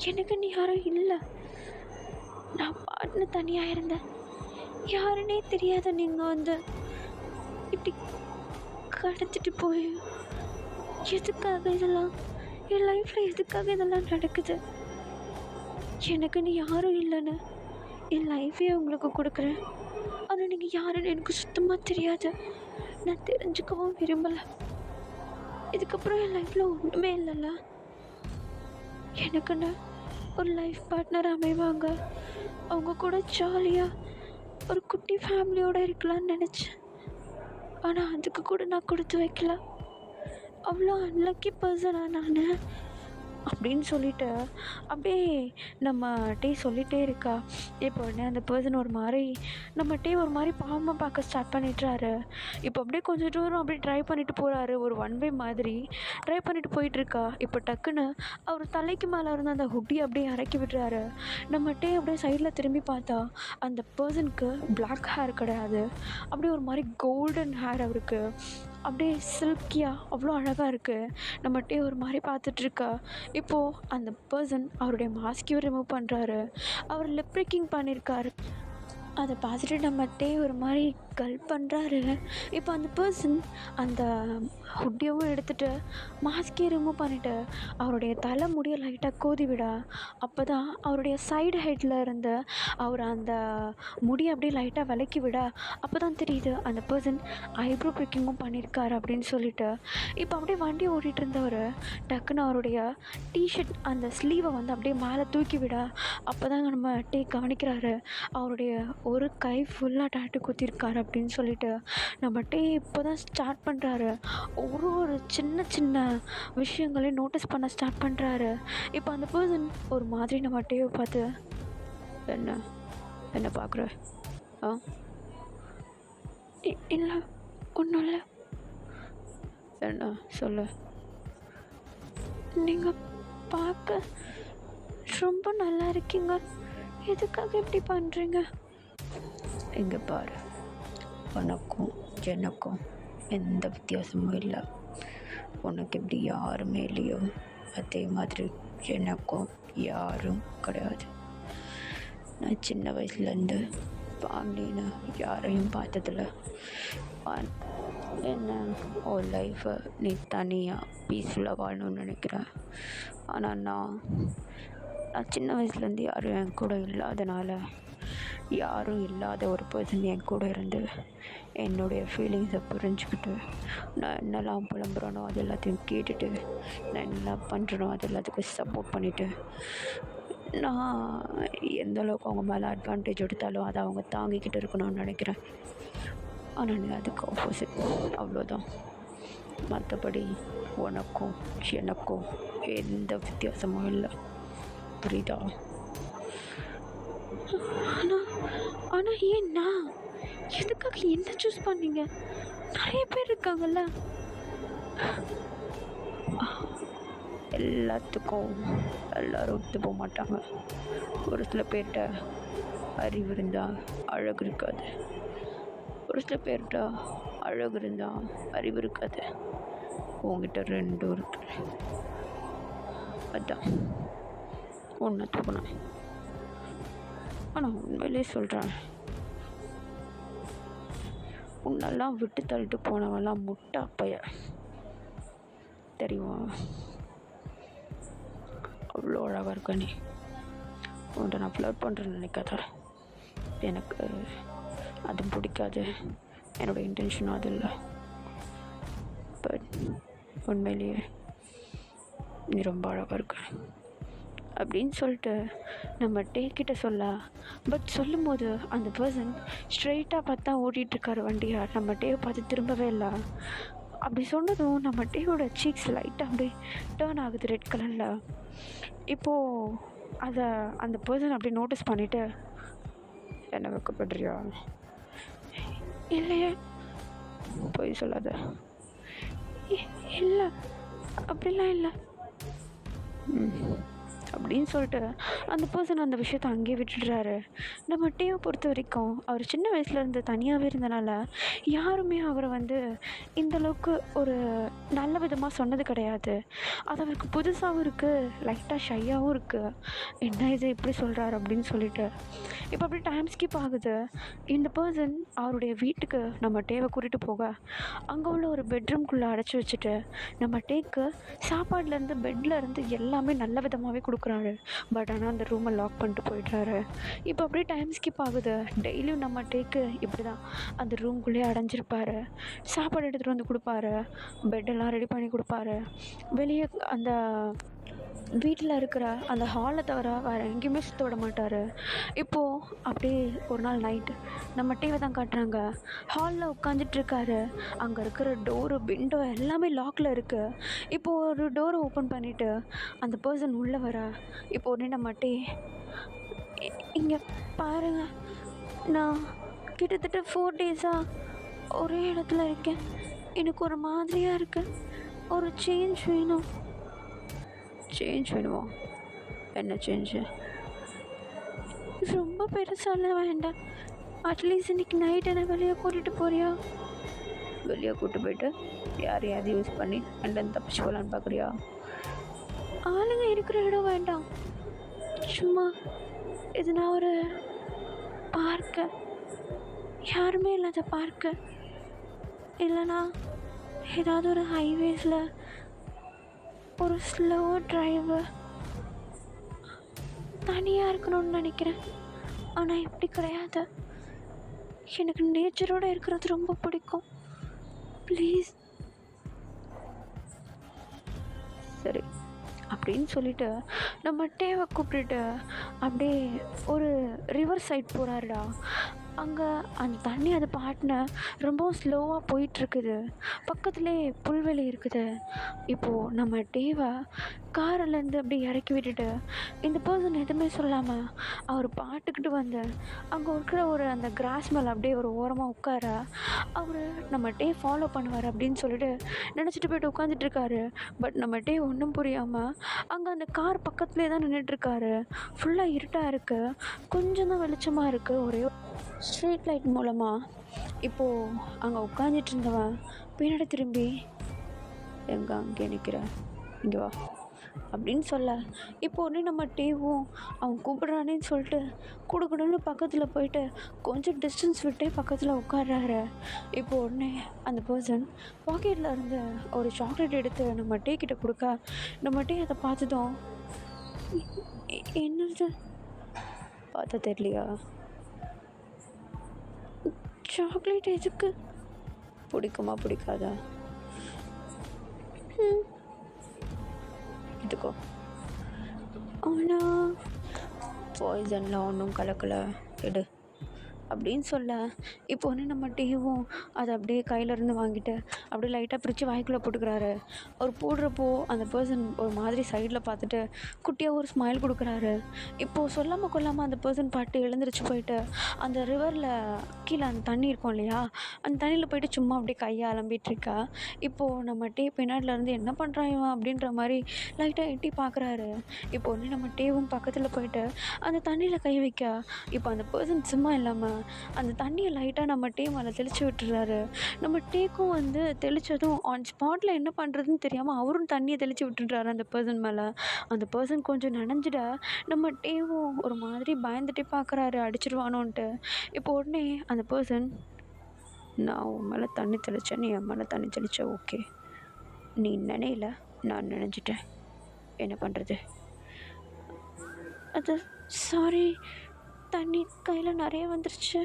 S2: எனக்குன்னு யாரும் இல்லை. நான் பாட்டுன்னு தனியாக இருந்தேன். யாருன்னே தெரியாத நீங்கள் வந்து இப்படி கடத்திட்டு போய் எதுக்காக இதெல்லாம், என் லைஃப்பில் எதுக்காக இதெல்லாம் நடக்குது? எனக்குன்னு யாரும் இல்லைன்னு என் லைஃப்பையே உங்களுக்கு கொடுக்குறேன். ஆனால் நீங்கள் யாருன்னு எனக்கு சுத்தமாக தெரியாது. நான் தெரிஞ்சுக்கவும் விரும்பலை. இதுக்கப்புறம் என் லைஃப்பில் ஒன்றுமே இல்லைல்ல. எனக்குன்னு ஒரு லைஃப் பார்ட்னர் அமைவாங்க. அவங்க கூட ஜாலியாக ஒரு குட்டி ஃபேமிலியோடு இருக்கலாம்னு நினச்சேன். ஆனால் அதுக்கு கூட நான் கொடுத்து வைக்கல. அவ்வளோ அன்லக்கி பர்சனாக நான் அப்படின்னு சொல்லிட்டு அப்படியே நம்ம டீ சொல்லிகிட்டே இருக்கா. இப்போ உடனே அந்த பர்சன் ஒரு மாதிரி நம்ம டீ ஒரு மாதிரி பாவமாக பார்க்க ஸ்டார்ட் பண்ணிட்டுறாரு. இப்போ அப்படியே கொஞ்சம் தூரம் அப்படியே ட்ரை பண்ணிட்டு போகிறாரு. ஒரு ஒன் வே மாதிரி ட்ரை பண்ணிட்டு போயிட்டுருக்கா. இப்போ டக்குன்னு அவர் தலைக்கு மேலே இருந்த அந்த ஹுட்டி அப்படியே இறக்கி விடுறாரு. நம்ம டீ அப்படியே சைடில் திரும்பி பார்த்தா அந்த பர்சனுக்கு பிளாக் ஹேர் கிடையாது, அப்படியே ஒரு மாதிரி கோல்டன் ஹேர் அவருக்கு. அப்படியே சில்கியாக அவ்வளோ அழகாக இருக்குது. நம்ம டீ ஒரு மாதிரி பார்த்துட்ருக்கா. இப்போது அந்த பர்சன் அவருடைய மாஸ்கையும் ரிமூவ் பண்ணுறாரு. அவர் லிப் ரிக்கிங் பண்ணியிருக்காரு. அதை பார்த்துட்டு நம்ம டே ஒரு மாதிரி கல் பண்ணுறாரு. இப்போ அந்த பர்சன் அந்த ஹுட்டியவும் எடுத்துகிட்டு மாஸ்கே ரிமூவ் பண்ணிவிட்டு அவருடைய தலை முடியை லைட்டாக கோதி விட, அப்போ தான் அவருடைய சைடு ஹெட்டில் இருந்து அவர் அந்த முடியை அப்படியே லைட்டாக விலக்கி விட, அப்போ தான் தெரியுது அந்த பர்சன் ஐப்ரோ பிக்கிங்கும் பண்ணியிருக்காரு அப்படின்னு சொல்லிட்டு. இப்போ அப்படியே வண்டி ஓட்டிகிட்டு இருந்தவர் டக்குன்னு அவருடைய டிஷர்ட் அந்த ஸ்லீவை வந்து அப்படியே மேலே தூக்கி விட, அப்போ தாங்க நம்ம டே கவனிக்கிறாரு அவருடைய ஒரு கை ஃபுல்லாக டாட்டு குத்திருக்காரு அப்படின்னு சொல்லிட்டு. நம்ம டே இப்போ தான் ஸ்டார்ட் பண்ணுறாரு. ஒரு சின்ன சின்ன விஷயங்களையும் நோட்டீஸ் பண்ண ஸ்டார்ட் பண்ணுறாரு. இப்போ அந்த பர்சன் ஒரு மாதிரி நம்ம டேவை பார்த்து, என்ன பார்க்குற? இல்லை, ஒன்றும் இல்லை. என்ன சொல்லு? நீங்கள் பார்க்க ரொம்ப நல்லா இருக்கீங்க. எதுக்காக இப்படி பண்ணுறீங்க? இங்கே பாரு, உனக்கும் எனக்கும் எந்த வித்தியாசமும் இல்லை. உனக்கு எப்படி யாருமே இல்லையோ அதே மாதிரி எனக்கும் யாரும் கிடையாது. நான் சின்ன வயசுலேருந்து ஃபேமிலின்னு யாரையும் பார்த்ததில்ல. என்ன ஒரு லைஃப்பை நீ தனியாக பீஸ்ஃபுல்லாக வாழணும்னு நினைக்கிறேன். ஆனால் நான் சின்ன வயசுலேருந்து யாரும் என் கூட இல்லாதனால, யாரும் இல்லாத ஒரு பர்சன் என் கூட இருந்து என்னுடைய ஃபீலிங்ஸை புரிஞ்சுக்கிட்டு, நான் என்னெல்லாம் புலம்புறேனோ அது எல்லாத்தையும் கேட்டுட்டு, நான் என்னெல்லாம் பண்ணுறனோ அது எல்லாத்துக்கும் சப்போர்ட் பண்ணிவிட்டு, நான் எந்த அளவுக்கு அவங்க மேலே அட்வான்டேஜ் எடுத்தாலும் அதை அவங்க தாங்கிக்கிட்டு இருக்கணும்னு நினைக்கிறேன். ஆனால் நீ அதுக்கு ஆப்போசிட், அவ்வளோதான். மற்றபடி உனக்கும் எனக்கும் எந்த வித்தியாசமும் இல்லை. புரியுதா? ஆனால் ஏன்னா எதுக்காக என்ன சூஸ் பண்ணீங்க? நிறைய பேர் இருக்காங்கல்ல. எல்லாத்துக்கும் எல்லோரும் ஒத்து போக மாட்டாங்க. ஒரு சில பேர்கிட்ட அறிவு இருந்தால் அழகு இருக்காது, ஒரு சில பேர்கிட்ட அழகு இருந்தால் அறிவு இருக்காது. உங்ககிட்ட ரெண்டும் இருக்கு. அதான் ஒன்று தூக்கணும். ஆனால் உண்மையிலே சொல்கிறேன், உன்னெல்லாம் விட்டு தள்ளிட்டு போனவெல்லாம் முட்டை அப்பைய தெரியுமா? அவ்வளோ அழகாக இருக்க நீ. உன்ட்ட நான் ஃப்ளர்ட் பண்ணுறேன்னு நினைக்காத. எனக்கு அது பிடிக்காது, என்னோடய இன்டென்ஷனும் அது இல்லை. பட் உண்மையிலேயே நீ ரொம்ப அழகாக இருக்க. அப்படின்னு சொல்லிட்டு நம்ம டேக்கிட்ட சொல்ல, பட் சொல்லும்போது அந்த பர்சன் ஸ்ட்ரெயிட்டாக பார்த்தா ஓட்டிகிட்ருக்காரு வண்டியை, நம்ம டேவை பார்த்து திரும்பவே இல்லை. அப்படி சொன்னதும் நம்ம டேவோட சீக்ஸ் லைட்டாக அப்படியே டேர்ன் ஆகுது ரெட் கலரில். இப்போது அதை அந்த பர்சன் அப்படியே நோட்டீஸ் பண்ணிவிட்டு, என்ன வைக்கப்படுறியா? இல்லையே. போய் சொல்லாத. இல்லை, அப்படிலாம் இல்லை. அப்படின்னு சொல்லிட்டு அந்த பர்சன் அந்த விஷயத்தை அங்கேயே விட்டுடுறாரு. நம்ம டேவை பொறுத்த வரைக்கும் அவர் சின்ன வயசுலேருந்து தனியாகவே இருந்தனால யாருமே அவரை இந்தளவுக்கு ஒரு நல்ல விதமாக சொன்னது கிடையாது. அது அவருக்கு புதுசாகவும் இருக்குது, லைட்டாக ஷையாகவும் இருக்குது. என்ன இது இப்படி சொல்கிறாரு அப்படின்னு சொல்லிட்டு இப்போ அப்படியே டைம் ஸ்கிப் ஆகுது. இந்த பர்சன் அவருடைய வீட்டுக்கு நம்ம டேவை கூட்டிகிட்டு போக அங்கே உள்ள ஒரு பெட்ரூம்குள்ளே அடைச்சி வச்சுட்டு நம்ம டேக்கு சாப்பாடுலேருந்து பெட்லேருந்து எல்லாமே நல்ல விதமாகவே கொடுக்குறாரு. பட் ஆனால் அந்த ரூமை லாக் பண்ணிட்டு போயிடுறாரு. இப்போ அப்படியே டைம் ஸ்கிப் ஆகுது. டெய்லியும் நம்ம டேக்கு இப்படி தான் அந்த ரூம்குள்ளேயே அடைஞ்சிருப்பார். சாப்பாடு எடுத்துகிட்டு வந்து கொடுப்பாரு, பெட்டெல்லாம் ரெடி பண்ணி கொடுப்பாரு. வெளியே அந்த வீட்டில் இருக்கிற அந்த ஹாலை தவிர வேறு எங்கேயுமே சுற்ற விட மாட்டார். இப்போது அப்படியே ஒரு நாள் நைட்டு நம்ம டிவி தான் காட்டுறாங்க. ஹாலில் உட்காந்துட்ருக்காரு. அங்கே இருக்கிற டோரு விண்டோ எல்லாமே லாக்கில் இருக்குது. இப்போது ஒரு டோரை ஓப்பன் பண்ணிவிட்டு அந்த பர்சன் உள்ளே வர, இப்போ உடனே நம்ம இங்கே பாருங்கள், நான் கிட்டத்தட்ட 4 டேஸாக ஒரே இடத்துல இருக்கேன். எனக்கு ஒரு மாதிரியாக இருக்குது. ஒரு சேஞ்ச் வேணும். சேஞ்ச் வேணுமா? என்ன சேஞ்சு? ரொம்ப பெருசாலாம் வேண்டாம். அட்லீஸ்ட் இன்றைக்கி நைட் என்ன வெளியே கூட்டிகிட்டு போறியா? வெளியே கூப்பிட்டு போயிட்டு யாரையாவது யூஸ் பண்ணி அண்ட் தப்பிச்சு போகலான்னு பார்க்குறியா? ஆளுங்க இருக்கிற இடம் வேண்டாம். சும்மா இது நான் ஒரு பார்க்கு, யாருமே இல்லாத பார்க்கு, இல்லைனா ஏதாவது ஒரு ஹைவேஸில் ஒரு ஸ்லோ டிரைவு, தனியாக இருக்கணும்னு நினைக்கிறேன். ஆனால் இப்படி கிடையாது. எனக்கு நேச்சரோடு இருக்கிறது ரொம்ப பிடிக்கும். ப்ளீஸ். சரி அப்படின்னு சொல்லிட்டு நம்ம டேவை கூப்பிட்டுட்டு அப்படியே ஒரு ரிவர் சைட் போகிறாருடா. அங்கே அந்த தண்ணி அது பாட்டுன்னு ரொம்பவும் ஸ்லோவாக போயிட்டுருக்குது. பக்கத்துலேயே புல்வெளி இருக்குது. இப்போது நம்ம டேவை காரிலேருந்து அப்படியே இறக்கி விட்டுட்டு இந்த பர்சன் எதுவுமே சொல்லாமல் அவர் பாட்டுக்கிட்டு அங்கே இருக்கிற ஒரு அந்த கிராஸ் மேலே அப்படியே ஒரு ஓரமாக உட்கார, அவர் நம்ம டே ஃபாலோ பண்ணுவார் அப்படின்னு சொல்லிட்டு நினச்சிட்டு போய்ட்டு உட்காந்துட்ருக்காரு. பட் நம்ம டே ஒன்றும் புரியாமல் அங்கே அந்த கார் பக்கத்துலேயே தான் நின்றுட்டுருக்காரு. ஃபுல்லாக இருட்டாக இருக்குது, கொஞ்சம் தான் வெளிச்சமாக இருக்குது. ஒரே ஸ்ட்ரீட் லைட் மூலமாக இப்போது அங்கே உட்காந்துட்டு இருந்தவன் பின்னாடி திரும்பி, எங்கே அங்கே நிற்கிற, இங்கே வா அப்படின்னு சொல்ல, இப்போ உடனே நம்ம டேவும் அவன் கூப்பிடுறானேன்னு சொல்லிட்டு கொடுக்கணும்னு பக்கத்தில் போயிட்டு கொஞ்சம் டிஸ்டன்ஸ் விட்டே பக்கத்தில் உட்கார்றாரு. இப்போ உடனே அந்த பர்சன் பாக்கெட்டில் இருந்து ஒரு சாக்லேட் எடுத்து நம்ம டே கிட்ட கொடுக்க, நம்ம டே அதை பார்த்ததும், என்னது பார்த்தா தெரியலையா? சாக்லேட் எதுக்கு? பிடிக்குமா பிடிக்காதா? இதுக்கோ. ஆனால் பாய்சன்லாம் ஒன்றும் கலக்கலை, எடு அப்படின்னு சொல்ல, இப்போ ஒன்று நம்ம டீவும் அதை அப்படியே கையிலேருந்து வாங்கிட்டு அப்படியே லைட்டாக பிரித்து வாய்க்குள்ளே போட்டுக்கிறாரு. அவர் போடுறப்போ அந்த பர்சன் ஒரு மாதிரி சைடில் பார்த்துட்டு குட்டியாக ஒரு ஸ்மைல் கொடுக்குறாரு. இப்போது சொல்லாமல் கொள்ளாமல் அந்த பர்சன் பாட்டு எழுந்திரிச்சு போயிட்டு அந்த ரிவரில் கீழே அந்த தண்ணி இருக்கும் இல்லையா, அந்த தண்ணியில் போயிட்டு சும்மா அப்படியே கையை அலம்பிட்டுருக்கா. இப்போது நம்ம டே பின்னாடிலேருந்து என்ன பண்ணுறான் இவன் அப்படின்ற மாதிரி லைட்டாக எட்டி பார்க்குறாரு. இப்போ ஒன்று நம்ம டேவும் பக்கத்தில் போயிட்டு அந்த தண்ணியில் கை வைக்க, இப்போ அந்த பர்சன் சும்மா இல்லாமல் அந்த தண்ணியை லைட்டாக நம்ம டே மேலே தெளித்து விட்டுறாரு. நம்ம டேக்கும் தெளித்ததும் ஆன் ஸ்பாட்டில் என்ன பண்ணுறதுன்னு தெரியாமல் அவரும் தண்ணியை தெளித்து விட்டுறாரு அந்த பர்சன் மேலே. அந்த பர்சன் கொஞ்சம் நனைஞ்சிட நம்ம டேவும் ஒரு மாதிரி பயந்துட்டே பார்க்குறாரு, அடிச்சிடுவானோன்ட்டு. இப்போ உடனே அந்த பர்சன், நான் உன் மேலே தண்ணி தெளித்தேன், நீ என் மேலே தண்ணி தெளித்த, ஓகே, நீ நினைல, நான் நினைஞ்சிட்டேன், என்ன பண்ணுறது? அது சாரி, தண்ணி கையில் நிறைய வந்துருச்சு.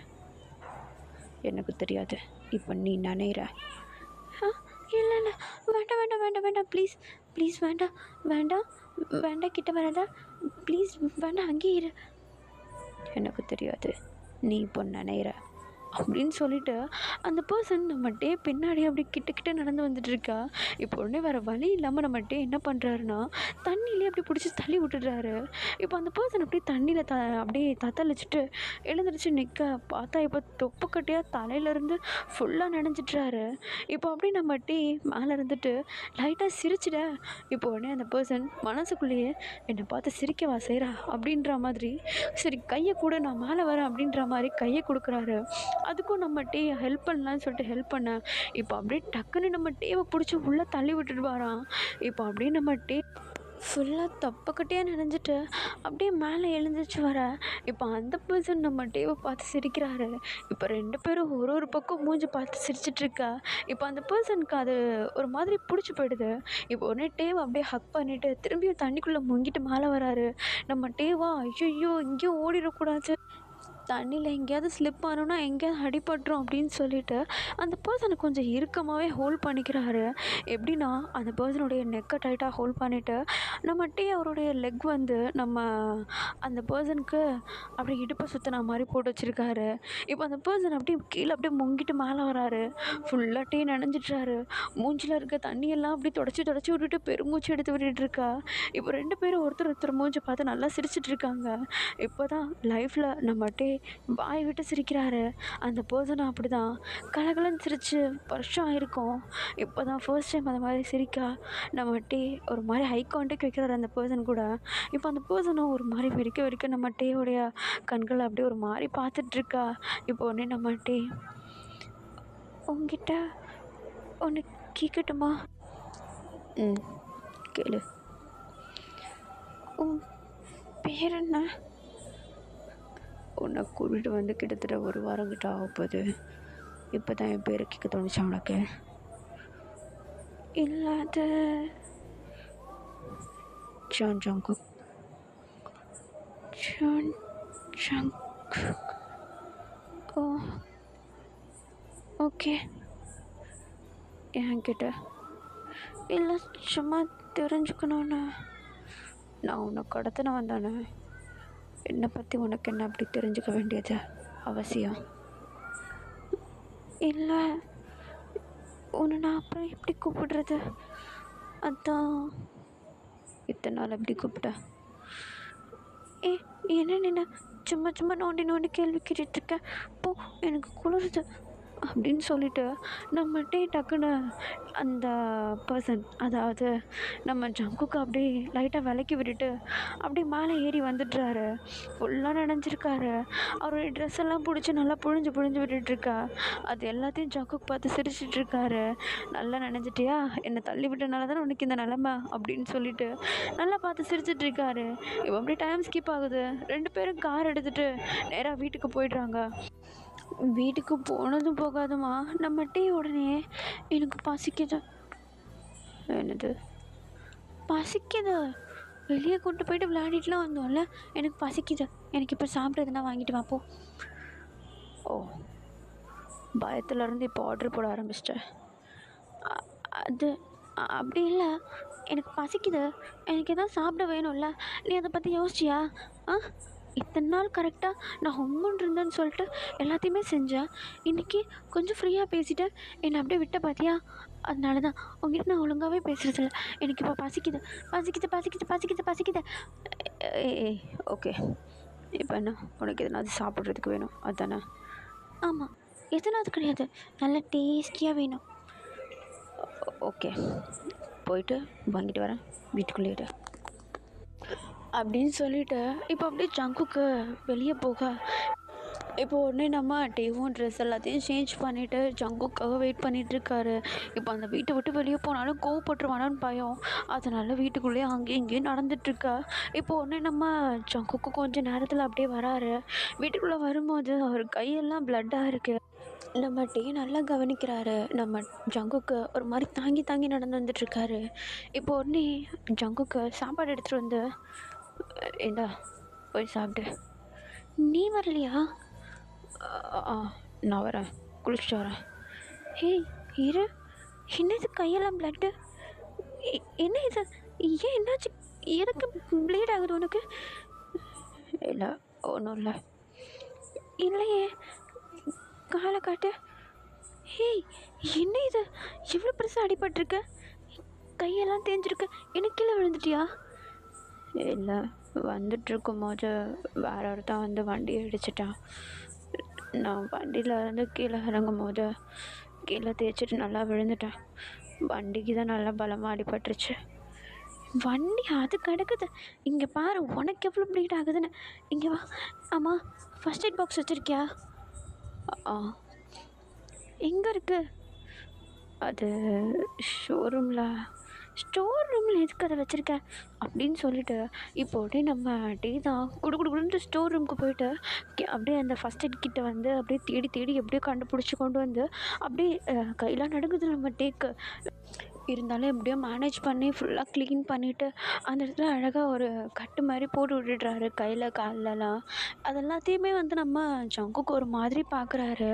S2: எனக்கு தெரியாது, இப்போ நீ நினைற. இல்லை இல்லை, வேண்டாம் வேண்டாம் வேண்டாம் வேண்டாம், ப்ளீஸ் ப்ளீஸ், வேண்டாம் வேண்டாம்
S1: வேண்டாம் கிட்ட வராதா, ப்ளீஸ் வேண்டாம் அங்கேயே இரு. எனக்கு தெரியாது நீ இப்போ நினைற அப்படின்னு சொல்லிட்டு அந்த பர்சன் நம்மகிட்டே பின்னாடி அப்படி கிட்ட கிட்ட நடந்து வந்துட்டுருக்கா. இப்போ உடனே வேறு வழி இல்லாமல் நம்மகிட்ட என்ன பண்ணுறாருன்னா தண்ணியிலே அப்படி பிடிச்சி தள்ளி விட்டுடுறாரு. இப்போ அந்த பர்சன் அப்படியே தண்ணியில் அப்படியே தத்தளிச்சுட்டு எழுந்திரிச்சு நிற்க பார்த்தா இப்போ தொப்புக்கட்டையாக தலையிலேருந்து ஃபுல்லாக நனைஞ்சிட்றாரு. இப்போ அப்படியே நம்மகிட்டே மேலே இருந்துட்டு லைட்டாக சிரிச்சிட. இப்போ உடனே அந்த பர்சன் மனசுக்குள்ளேயே என்னை பார்த்து சிரிக்கவா செய்கிறா அப்படின்ற மாதிரி, சரி கையை கூட நான் மேலே வரேன் அப்படின்ற மாதிரி கையை கொடுக்குறாரு. அதுக்கும் நம்ம டீ ஹெல்ப் பண்ணலான்னு சொல்லிட்டு ஹெல்ப் பண்ணேன். இப்போ அப்படியே டக்குன்னு நம்ம டீவை பிடிச்சி உள்ளே தள்ளி விட்டுட்டு வரான். இப்போ அப்படியே நம்ம டீ ஃபுல்லாக தொப்பக்கட்டையாக நனைஞ்சிட்டு அப்படியே மேலே எழுந்திரிச்சு வர. இப்போ அந்த பர்சன் நம்ம டேவை பார்த்து சிரிக்கிறாரு. இப்போ 2 பேரும் ஒரு ஒரு பக்கம் மூஞ்சி பார்த்து சிரிச்சிட்ருக்கா. இப்போ அந்த பர்சனுக்கு அது ஒரு மாதிரி பிடிச்சி போயிடுது. இப்போ உடனே டேவை அப்படியே ஹக் பண்ணிவிட்டு திரும்பியும் தண்ணிக்குள்ளே முங்கிட்டு மேலே வராரு. நம்ம டேவா ஐயோ இங்கேயும் ஓடிடக்கூடாது, தண்ணியில் எங்கேயாவது ஸ்லிப் ஆனோன்னா எங்கேயாவது அடிபட்டுரும் அப்படின்னு சொல்லிட்டு அந்த பர்சனை கொஞ்சம் இறுக்கமாகவே ஹோல்ட் பண்ணிக்கிறாரு. எப்படின்னா அந்த பர்சனுடைய நெக்கை டைட்டாக ஹோல்ட் பண்ணிவிட்டு நம்ம டீ அவருடைய லெக் வந்து நம்ம அந்த பர்சனுக்கு அப்படியே இடுப்பை சுற்றின மாதிரி போட்டு வச்சுருக்காரு. இப்போ அந்த பர்சன் அப்படியே கீழே அப்படியே முங்கிட்டு மேலே வராரு. ஃபுல்லாக டீ நனைஞ்சிட்றாரு. மூஞ்சில் இருக்க தண்ணியெல்லாம் அப்படி தொடச்சி விட்டுட்டு பெருமூச்சு எடுத்து விட்டுட்டுருக்கா. இப்போ 2 பேரும் ஒருத்தர் மூஞ்சி பார்த்து நல்லா சிரிச்சிட்ருக்காங்க. இப்போ தான் லைஃப்பில் நம்ம டீ வாய் விட்டு சிரிக்கிறாரு. அந்த பர்சனும் அப்படி தான் கலகலன்னு சிரித்து வருஷம் ஆயிருக்கும். இப்போ தான் ஃபர்ஸ்ட் டைம் அந்த மாதிரி சிரிக்கா. நம்ம டீ ஒரு மாதிரி ஹை கான்டாக்ட் வைக்கிறாரு அந்த பர்சன் கூட. இப்போ அந்த பர்சனும் ஒரு மாதிரி வெறிக்க நம்ம டீயோடைய கண்களை அப்படியே ஒரு மாதிரி பார்த்துட்ருக்கா. இப்போ உடனே நம்ம டீ உங்ககிட்ட ஒன்று கேட்கட்டுமா? கேளு. உன் பேர் என்ன? உன்னை கூட்டிகிட்டு வந்து கிட்டத்தட்ட 1 வாரம் கிட்ட ஆகப்போகுது. இப்போ தான் என் பேரை கேட்க தோணுச்சா உனக்கு? இல்லை அது Jeon Jungkook. Jeon Jungkook. Oh okay. என்கிட்ட இல்லை, சும்மா தெரிஞ்சுக்கணுன்னு. நான் உன்னை கடத்தின வந்தானே, என்னை பற்றி உனக்கு என்ன அப்படி தெரிஞ்சுக்க வேண்டியது அவசியம்? இல்லை, உன்னை நான் அப்புறம் எப்படி கூப்பிடுறது? அதான் இத்தனை நாள் எப்படி கூப்பிட்டேன்? என்ன நின்று சும்மா நோண்டி கேள்வி கேட்டுட்ருக்கேன். போ, எனக்கு குளிருது அப்படின்னு சொல்லிட்டு நம்ம டக்குன்னு அந்த பர்சன், அதாவது நம்ம ஜங்குக்கு அப்படியே லைட்டாக விலக்கி விட்டுட்டு அப்படியே மேலே ஏறி வந்துடுறாரு. ஃபுல்லாக நனைஞ்சிருக்காரு. அவருடைய ட்ரெஸ் எல்லாம் பிடிச்சி நல்லா புழிஞ்சு விட்டுட்ருக்கா. அது எல்லாத்தையும் ஜங்குக்கு பார்த்து சிரிச்சிட்ருக்காரு. நல்லா நனைஞ்சிட்டியா, என்னை தள்ளி விட்டனால தானே உனக்கு இந்த நிலமை அப்படின்னு சொல்லிட்டு நல்லா பார்த்து சிரிச்சிட்ருக்காரு. இப்போ அப்படியே டைம் ஸ்கிப் ஆகுது. 2 பேரும் கார் எடுத்துகிட்டு நேராக வீட்டுக்கு போயிடுறாங்க. வீட்டுக்கு போனதும் போகாதுமா நம்ம டீ உடனே எனக்கு பசிக்குது. என்னது பசிக்குது? வெளியே கூப்பிட்டு போயிட்டு விளையாடிட்டுலாம் வந்தோம்ல, எனக்கு பசிக்குது, எனக்கு இப்போ சாப்பிட்றதுனா வாங்கிட்டு வாப்போ. ஓ, பயத்துலேருந்து இப்போ ஆர்டர் போட ஆரம்பிச்சிட்டேன். அது அப்படி இல்லை, எனக்கு பசிக்குது, எனக்கு எதாவது சாப்பிட வேணும்ல, நீ அதை பற்றி யோசிச்சியா? இத்தனை நாள் கரெக்டாக நான் ஹொம்முன்னு இருந்தேன்னு சொல்லிட்டு எல்லாத்தையுமே செஞ்சேன். இன்றைக்கி கொஞ்சம் ஃப்ரீயாக பேசிவிட்டு என்னை அப்படியே விட்ட பார்த்தியா? அதனால தான் உங்ககிட்ட நான் ஒழுங்காகவே பேசுகிறதில்ல. எனக்கு இப்போ பசிக்குது. ஏய் ஓகே, இப்போ என்ன உனக்கு எதனாவது சாப்பிட்றதுக்கு வேணும் அதுதானே? ஆமாம், எதனாவது கிடையாது, நல்லா டேஸ்டியாக வேணும். ஓகே, போயிட்டு வாங்கிட்டு வரேன், வீட்டுக்குள்ளேயே அப்படின்னு சொல்லிவிட்டு இப்போ அப்படியே ஜங்குக்கு வெளியே போக. இப்போ உடனே நம்ம டேவும் ட்ரெஸ் எல்லாத்தையும் சேஞ்ச் பண்ணிவிட்டு ஜங்குக்காக வெயிட் பண்ணிகிட்ருக்காரு. இப்போ அந்த வீட்டை விட்டு வெளியே போனாலும் கோவப்பட்டுருவானான்னு பயம். அதனால் வீட்டுக்குள்ளேயே அங்கேயும் இங்கேயும் நடந்துகிட்ருக்கா. இப்போ உடனே நம்ம ஜங்குக்கு கொஞ்சம் நேரத்தில் அப்படியே வராரு. வீட்டுக்குள்ளே வரும்போது அவர் கையெல்லாம் ப்ளட்டாக இருக்குது. நம்ம டே நல்லா கவனிக்கிறாரு. நம்ம ஜங்குக்கு ஒரு மாதிரி தாங்கி நடந்து வந்துட்டுருக்காரு. இப்போ உடனே ஜங்குக்கு சாப்பாடு எடுத்துகிட்டு வந்து, ஏண்டா போய் சாப்பிட்டு. நீ வரலையா? நான் வரேன், குளிச்சுட்டு வரேன். ஏய் இரு, என்னது கையெல்லாம் ப்ளட்டு? என்ன இது? ஏன் என்னாச்சு?
S2: எதுக்கு ப்ளீட் ஆகுது உனக்கு? இல்லை, ஒன்றும் இல்லை. இல்லையே, காலை காட்டு. ஹேய், என்ன இது? எவ்வளோ பெருசாக அடிபட்டிருக்கு, கையெல்லாம் தேஞ்சிருக்கு. எனக்கு கீழே விழுந்துட்டியா? இல்லை, வந்துட்டுருக்கும் போது வேற ஒருத்தன் வந்து வண்டியை இடிச்சிட்டான். நான் வண்டியில் இருந்து கீழே இறங்கும் போது கீழே தேய்ச்சிட்டு நல்லா விழுந்துட்டேன். வண்டிக்கு தான் நல்லா பலமாக அடிபட்டுருச்சு. வண்டி அது கிடக்குது, இங்கே பாரு உனக்கு எவ்வளோ ப்ளீட் ஆகுதுன்னு. இங்கே வா. ஆமாம், ஃபஸ்ட் எய்ட் பாக்ஸ் வச்சுருக்கியா? ஆ, எங்கே இருக்கு? அது ஸ்டோர் ரூமில் எதுக்கு அதை வச்சுருக்க அப்படின்னு சொல்லிட்டு இப்போ அப்படியே நம்ம டீ தான் குடுக்குன்னு ஸ்டோர் ரூமுக்கு போயிட்டு அப்படியே அந்த ஃபஸ்ட் எய்ட் கிட்ட வந்து அப்படியே தேடி தேடி எப்படியோ கண்டுபிடிச்சி கொண்டு வந்து அப்படியே கையெல்லாம் நடுங்குது நம்ம டேக்கு. இருந்தாலும் எப்படியோ மேனேஜ் பண்ணி ஃபுல்லாக க்ளீன் பண்ணிவிட்டு அந்த இடத்துல அழகாக ஒரு கட்டு மாதிரி போட்டு விட்டுடுறாரு கையில் கால்லலாம். அது எல்லாத்தையுமே வந்து நம்ம ஜங்குக்கு ஒரு மாதிரி பார்க்குறாரு.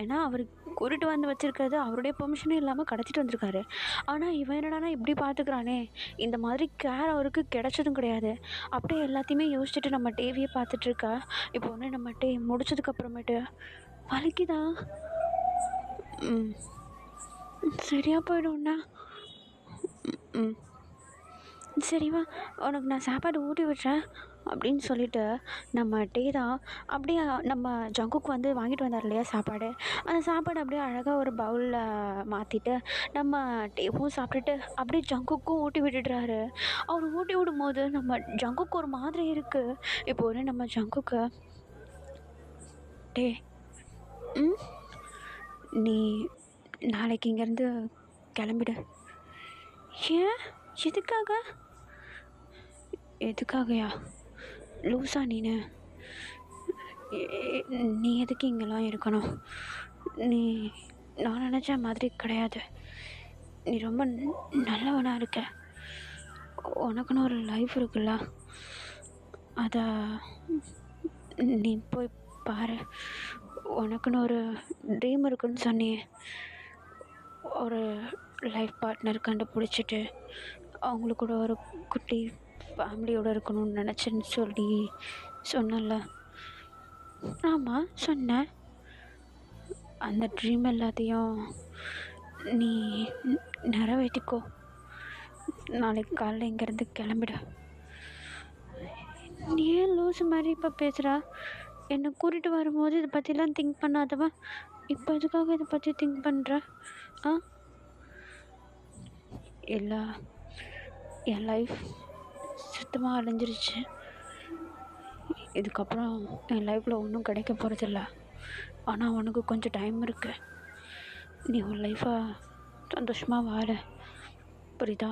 S2: ஏன்னா அவர் கூட்டிட்டு வந்து வச்சுருக்கிறது அவருடைய பெர்மிஷனும் இல்லாமல் கடத்திட்டு வந்திருக்காரு. ஆனால் இவன் என்னடானா இப்படி பார்த்துக்கிறானே, இந்த மாதிரி கேர் அவருக்கு கிடைச்சதும் கிடையாது. அப்படியே எல்லாத்தையுமே யோசிச்சுட்டு நம்ம டிவியை பார்த்துட்ருக்கா. இப்போ ஒன்று நம்ம முடிச்சதுக்கப்புறமேட்டு வலிக்குதா? ம், சரியாக போயிடும்ண்ணா. ம், சரிவா, உனக்கு நான் சாப்பாடு ஊட்டி விட்றேன் அப்படின்னு சொல்லிட்டு நம்ம தான் அப்படியே நம்ம ஜங்குக்கு வந்து வாங்கிட்டு வந்தார் இல்லையா சாப்பாடு, அந்த சாப்பாடு அப்படியே அழகாக ஒரு பவுலில் மாற்றிட்டு நம்ம டேவும் சாப்பிட்டுட்டு அப்படியே ஜங்குக்கும் ஊட்டி விட்டுடுறாரு. அவர் ஊட்டி விடும்போது நம்ம ஜங்குக்கு ஒரு மாதிரி இருக்குது. இப்போ ஒரு நம்ம ஜங்குக்கு, டே ம் நீ நாளைக்கு இங்கேருந்து கிளம்பிடு. ஏன்? எதுக்காகயா? லூஸா நீனு? நீ எதுக்கு இங்கெல்லாம் இருக்கணும்? நீ நான் நினச்ச மாதிரி கிடையாது. நீ ரொம்ப நல்லவனாக இருக்க. உனக்குன்னு ஒரு லைஃப் இருக்குல்ல, அதை நீ போய் பாரு. உனக்குன்னு ஒரு ட்ரீம் இருக்குன்னு சொன்னியே, ஒரு லைஃப் பார்ட்னர் கண்டுபிடிச்சிட்டு அவங்களுக்கு கூட ஒரு குட்டி ஃபேமிலியோடு இருக்கணும்னு நினச்சேன்னு சொல்லி சொன்னல. ஆமாம், சொன்னேன். அந்த ட்ரீம் எல்லாத்தையும் நீ நிறைவேற்றிக்கோ. நாளைக்கு காலைல இங்கேருந்து கிளம்பிடு. நீ ஏன் லூஸு மாதிரி இப்போ பேசுகிறா? என்னை கூட்டிகிட்டு வரும்போது இதை பற்றிலாம் திங்க் பண்ணாதவன் இப்போ எதுக்காக இதை பற்றி திங்க் பண்ணுற? ஆ, இல்லை, என் லைஃப் சுத்தமாக அழிஞ்சிருச்சு. இதுக்கப்புறம் என் லைஃப்பில் ஒன்றும் கிடைக்க போகிறதில்ல. ஆனால் உனக்கு கொஞ்சம் டைம் இருக்குது. நீ உன் லைஃப்பை சந்தோஷமாக வாழ, புரியுதா?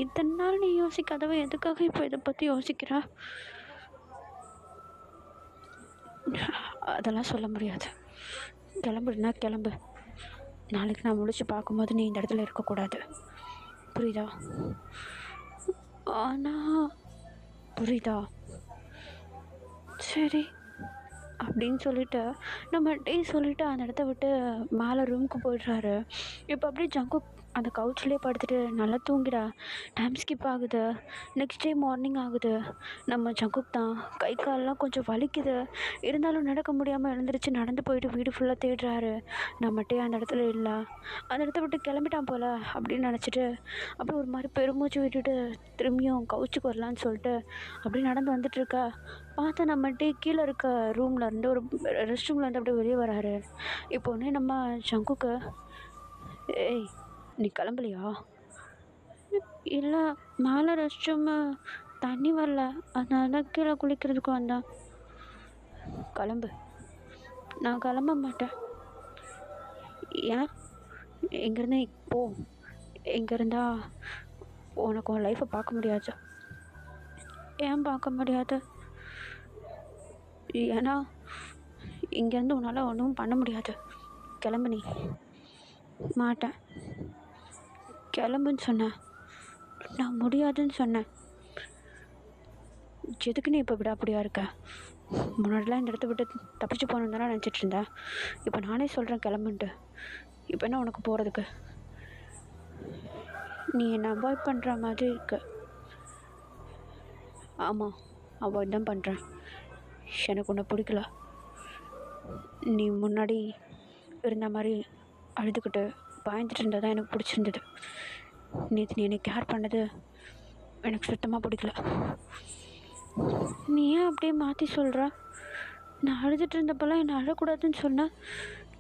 S2: இத்தனை நாள் நீ யோசிக்காதவ எதுக்காக இப்போ இதை பற்றி யோசிக்கிறா? அதெல்லாம் சொல்ல முடியாது. கிளம்புனா கிளம்பு. நாளைக்கு நான் முடிச்சு பார்க்கும்போது நீ இந்த இடத்துல இருக்கக்கூடாது, புரியுதா? ஆனால் புரியுதா? சரி அப்படின்னு சொல்லிட்டு நம்ம சொல்லிவிட்டு அந்த இடத்த விட்டு மேலே ரூமுக்கு போய்ட்றாரு. இப்போ அப்படியே ஜங்கு அந்த கவுச்லேயே படுத்துட்டு நல்லா தூங்கிடா. டைம் ஸ்கிப் ஆகுது. நெக்ஸ்ட் டே மார்னிங் ஆகுது. நம்ம ஜங்குக்கு தான் கை காலெலாம் கொஞ்சம் வலிக்குது. இருந்தாலும் நடக்க முடியாமல் எழுந்திரிச்சு நடந்து போயிட்டு வீடு ஃபுல்லாக தேடுறாரு. நம்மகிட்டே அந்த இடத்துல இல்லை. அந்த இடத்த விட்டு கிளம்பிட்டான் போல் அப்படின்னு நினச்சிட்டு அப்படியே ஒரு மாதிரி பெருமூச்சு விட்டுட்டு திரும்பியும் கவுச்சுக்கு வரலான்னு சொல்லிட்டு அப்படியே நடந்து வந்துட்டுருக்கா. பார்த்தா நம்மகிட்டே கீழே இருக்க ரூம்லேருந்து ஒரு ரெஸ்ட் ரூம்லேருந்து அப்படியே வெளியே வராரு. இப்போ ஒன்றே நம்ம ஜங்குக்கு, ஏய் நீ கிளம்பலையா? இல்லை, மேலே ரெஸ்ட் ரூமு தண்ணி வரல, அதனால தான் கீழே குளிக்கிறதுக்கு வந்தேன். கிளம்பு. நான் கிளம்ப மாட்டேன். ஏன்? இங்கேருந்து போ. இங்கே இருந்தால் உனக்கு உன் லைஃப்பை பார்க்க முடியாது. ஏன் பார்க்க முடியாது? ஏன்னா இங்கேருந்து உன்னால் ஒன்றும் பண்ண முடியாது. கிளம்பு. நீ மாட்டேன். கிளம்புன்னு சொன்னேன். நான் முடியாதுன்னு சொன்னேன். எதுக்கு நீ இப்போ விடாப்படியாக இருக்க? முன்னாடிலாம் இந்த இடத்த விட்டு தப்பிச்சு போகணுன்னு தானே நினச்சிட்டு இருந்தேன். இப்போ நானே சொல்கிறேன் கிளம்புன்ட்டு. இப்போ என்ன உனக்கு போகிறதுக்கு?
S1: நீ என்னை அவாய்ட் பண்ணுற மாதிரி இருக்கு. ஆமாம், அவாய்ட் தான் பண்ணுறேன். எனக்கு உன்னை பிடிக்கல. நீ முன்னாடி இருந்த மாதிரி அழுதுகிட்டு பயந்துட்டு இருந்தால் தான் எனக்கு பிடிச்சிருந்தது. நேற்று நீ என்னை கேர் பண்ணது எனக்கு சுத்தமாக பிடிக்கல. நீ ஏன் அப்படியே மாற்றி சொல்கிற? நான் அழுதுட்டு இருந்தப்பெல்லாம் என்னை அழக்கூடாதுன்னு சொன்னேன்.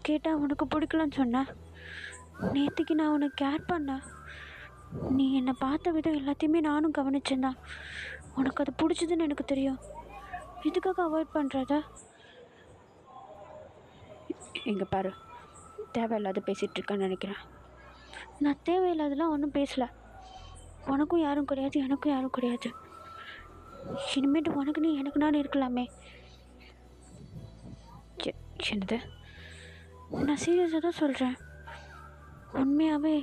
S1: கேட்டால் உனக்கு பிடிக்கலன்னு சொன்னேன். நேற்றுக்கு நான் உன்னை கேர் பண்ணேன். நீ என்னை பார்த்த விதம் எல்லாத்தையுமே நானும் கவனிச்சேன்தான். உனக்கு அது பிடிச்சதுன்னு எனக்கு தெரியும். எதுக்காக அவாய்ட் பண்ணுறத? இங்கே பாரு, தேவையில்லாத பேசிகிட்டு இருக்கேன்னு நினைக்கிறேன். நான் தேவையில்லாதெல்லாம் ஒன்றும் பேசலை. உனக்கும் யாரும் கிடையாது, எனக்கும் யாரும் கிடையாது. இனிமேட்டு உனக்கு நீ எனக்கு நான் இருக்கலாமே. என்னது? நான் சீரியஸாக தான் சொல்கிறேன். உண்மையாகவே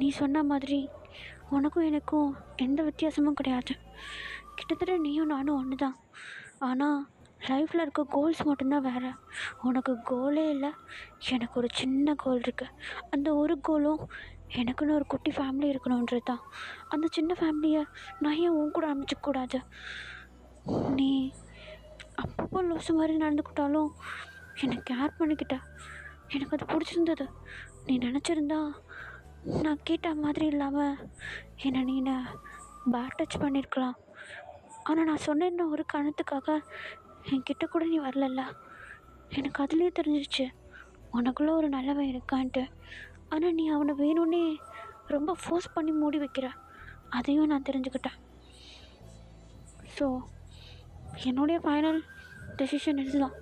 S1: நீ சொன்ன மாதிரி உனக்கும் எனக்கும் எந்த வித்தியாசமும் கிடையாது. கிட்டத்தட்ட நீயும் நானும் ஒன்று தான். ஆனால் லைஃப்பில் இருக்க கோல்ஸ் மட்டும்தான் வேறு. உனக்கு கோலே இல்லை, எனக்கு ஒரு சின்ன கோல் இருக்குது. அந்த ஒரு கோலும் எனக்குன்னு ஒரு குட்டி ஃபேமிலி இருக்கணுன்றது தான். அந்த சின்ன ஃபேமிலியை நான் ஏன் உன் கூட அமைச்சிக்கூடாது? நீ அப்பப்போ லூசு மாதிரி நடந்துக்கிட்டாலும் என்னை கேர் பண்ணிக்கிட்ட. எனக்கு அது பிடிச்சிருந்தது. நீ நினச்சிருந்தா நான் கேட்ட மாதிரி இல்லாமல் என்னை நீ பேட் டச் பண்ணியிருக்கலாம். ஆனால் நான் சொன்ன ஒரு காரணத்துக்காக என்கிட்ட கூட நீ வரலல்ல. எனக்கு அதுலேயே தெரிஞ்சிருச்சு உனக்குள்ளே ஒரு நல்லவன் இருக்கான்ட்டு. ஆனால் நீ அவனை வேணும்னே ரொம்ப ஃபோர்ஸ் பண்ணி மூடி வைக்கிற. அதையும் நான் தெரிஞ்சுக்கிட்டேன். ஸோ என்னுடைய ஃபைனல் டெசிஷன் இதுதான்.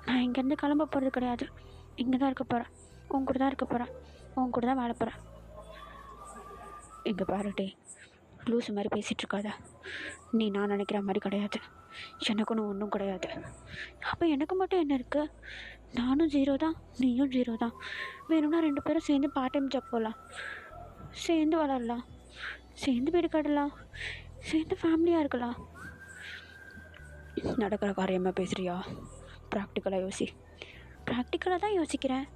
S1: நான் இங்கேருந்து கிளம்ப போகிறது கிடையாது. இங்கே தான் இருக்க போகிறேன். உன் கூட தான் இருக்க போகிறேன். உன் கூட தான் வாழ போகிறேன். இங்கே பாருட்டே, லூஸு மாதிரி பேசிகிட்ருக்காத. நீ நான் நினைக்கிற மாதிரி கிடையாது. எனக்குன்னு ஒன்றும் கிடையாது. அப்போ எனக்கு மட்டும் என்ன இருக்குது? நானும் 0 தான், நீயும் 0 தான். வேணும்னா 2 பேரும் சேர்ந்து பார்ட் டைம் ஜாப் போகலாம், சேர்ந்து வளரலாம், சேர்ந்து வீடு கட்டலாம், சேர்ந்து ஃபேமிலியாக இருக்கலாம். நடக்கிற காரியமாக பேசுகிறியா? ப்ராக்டிக்கலாக யோசி. ப்ராக்டிக்கலாக தான் யோசிக்கிறேன்.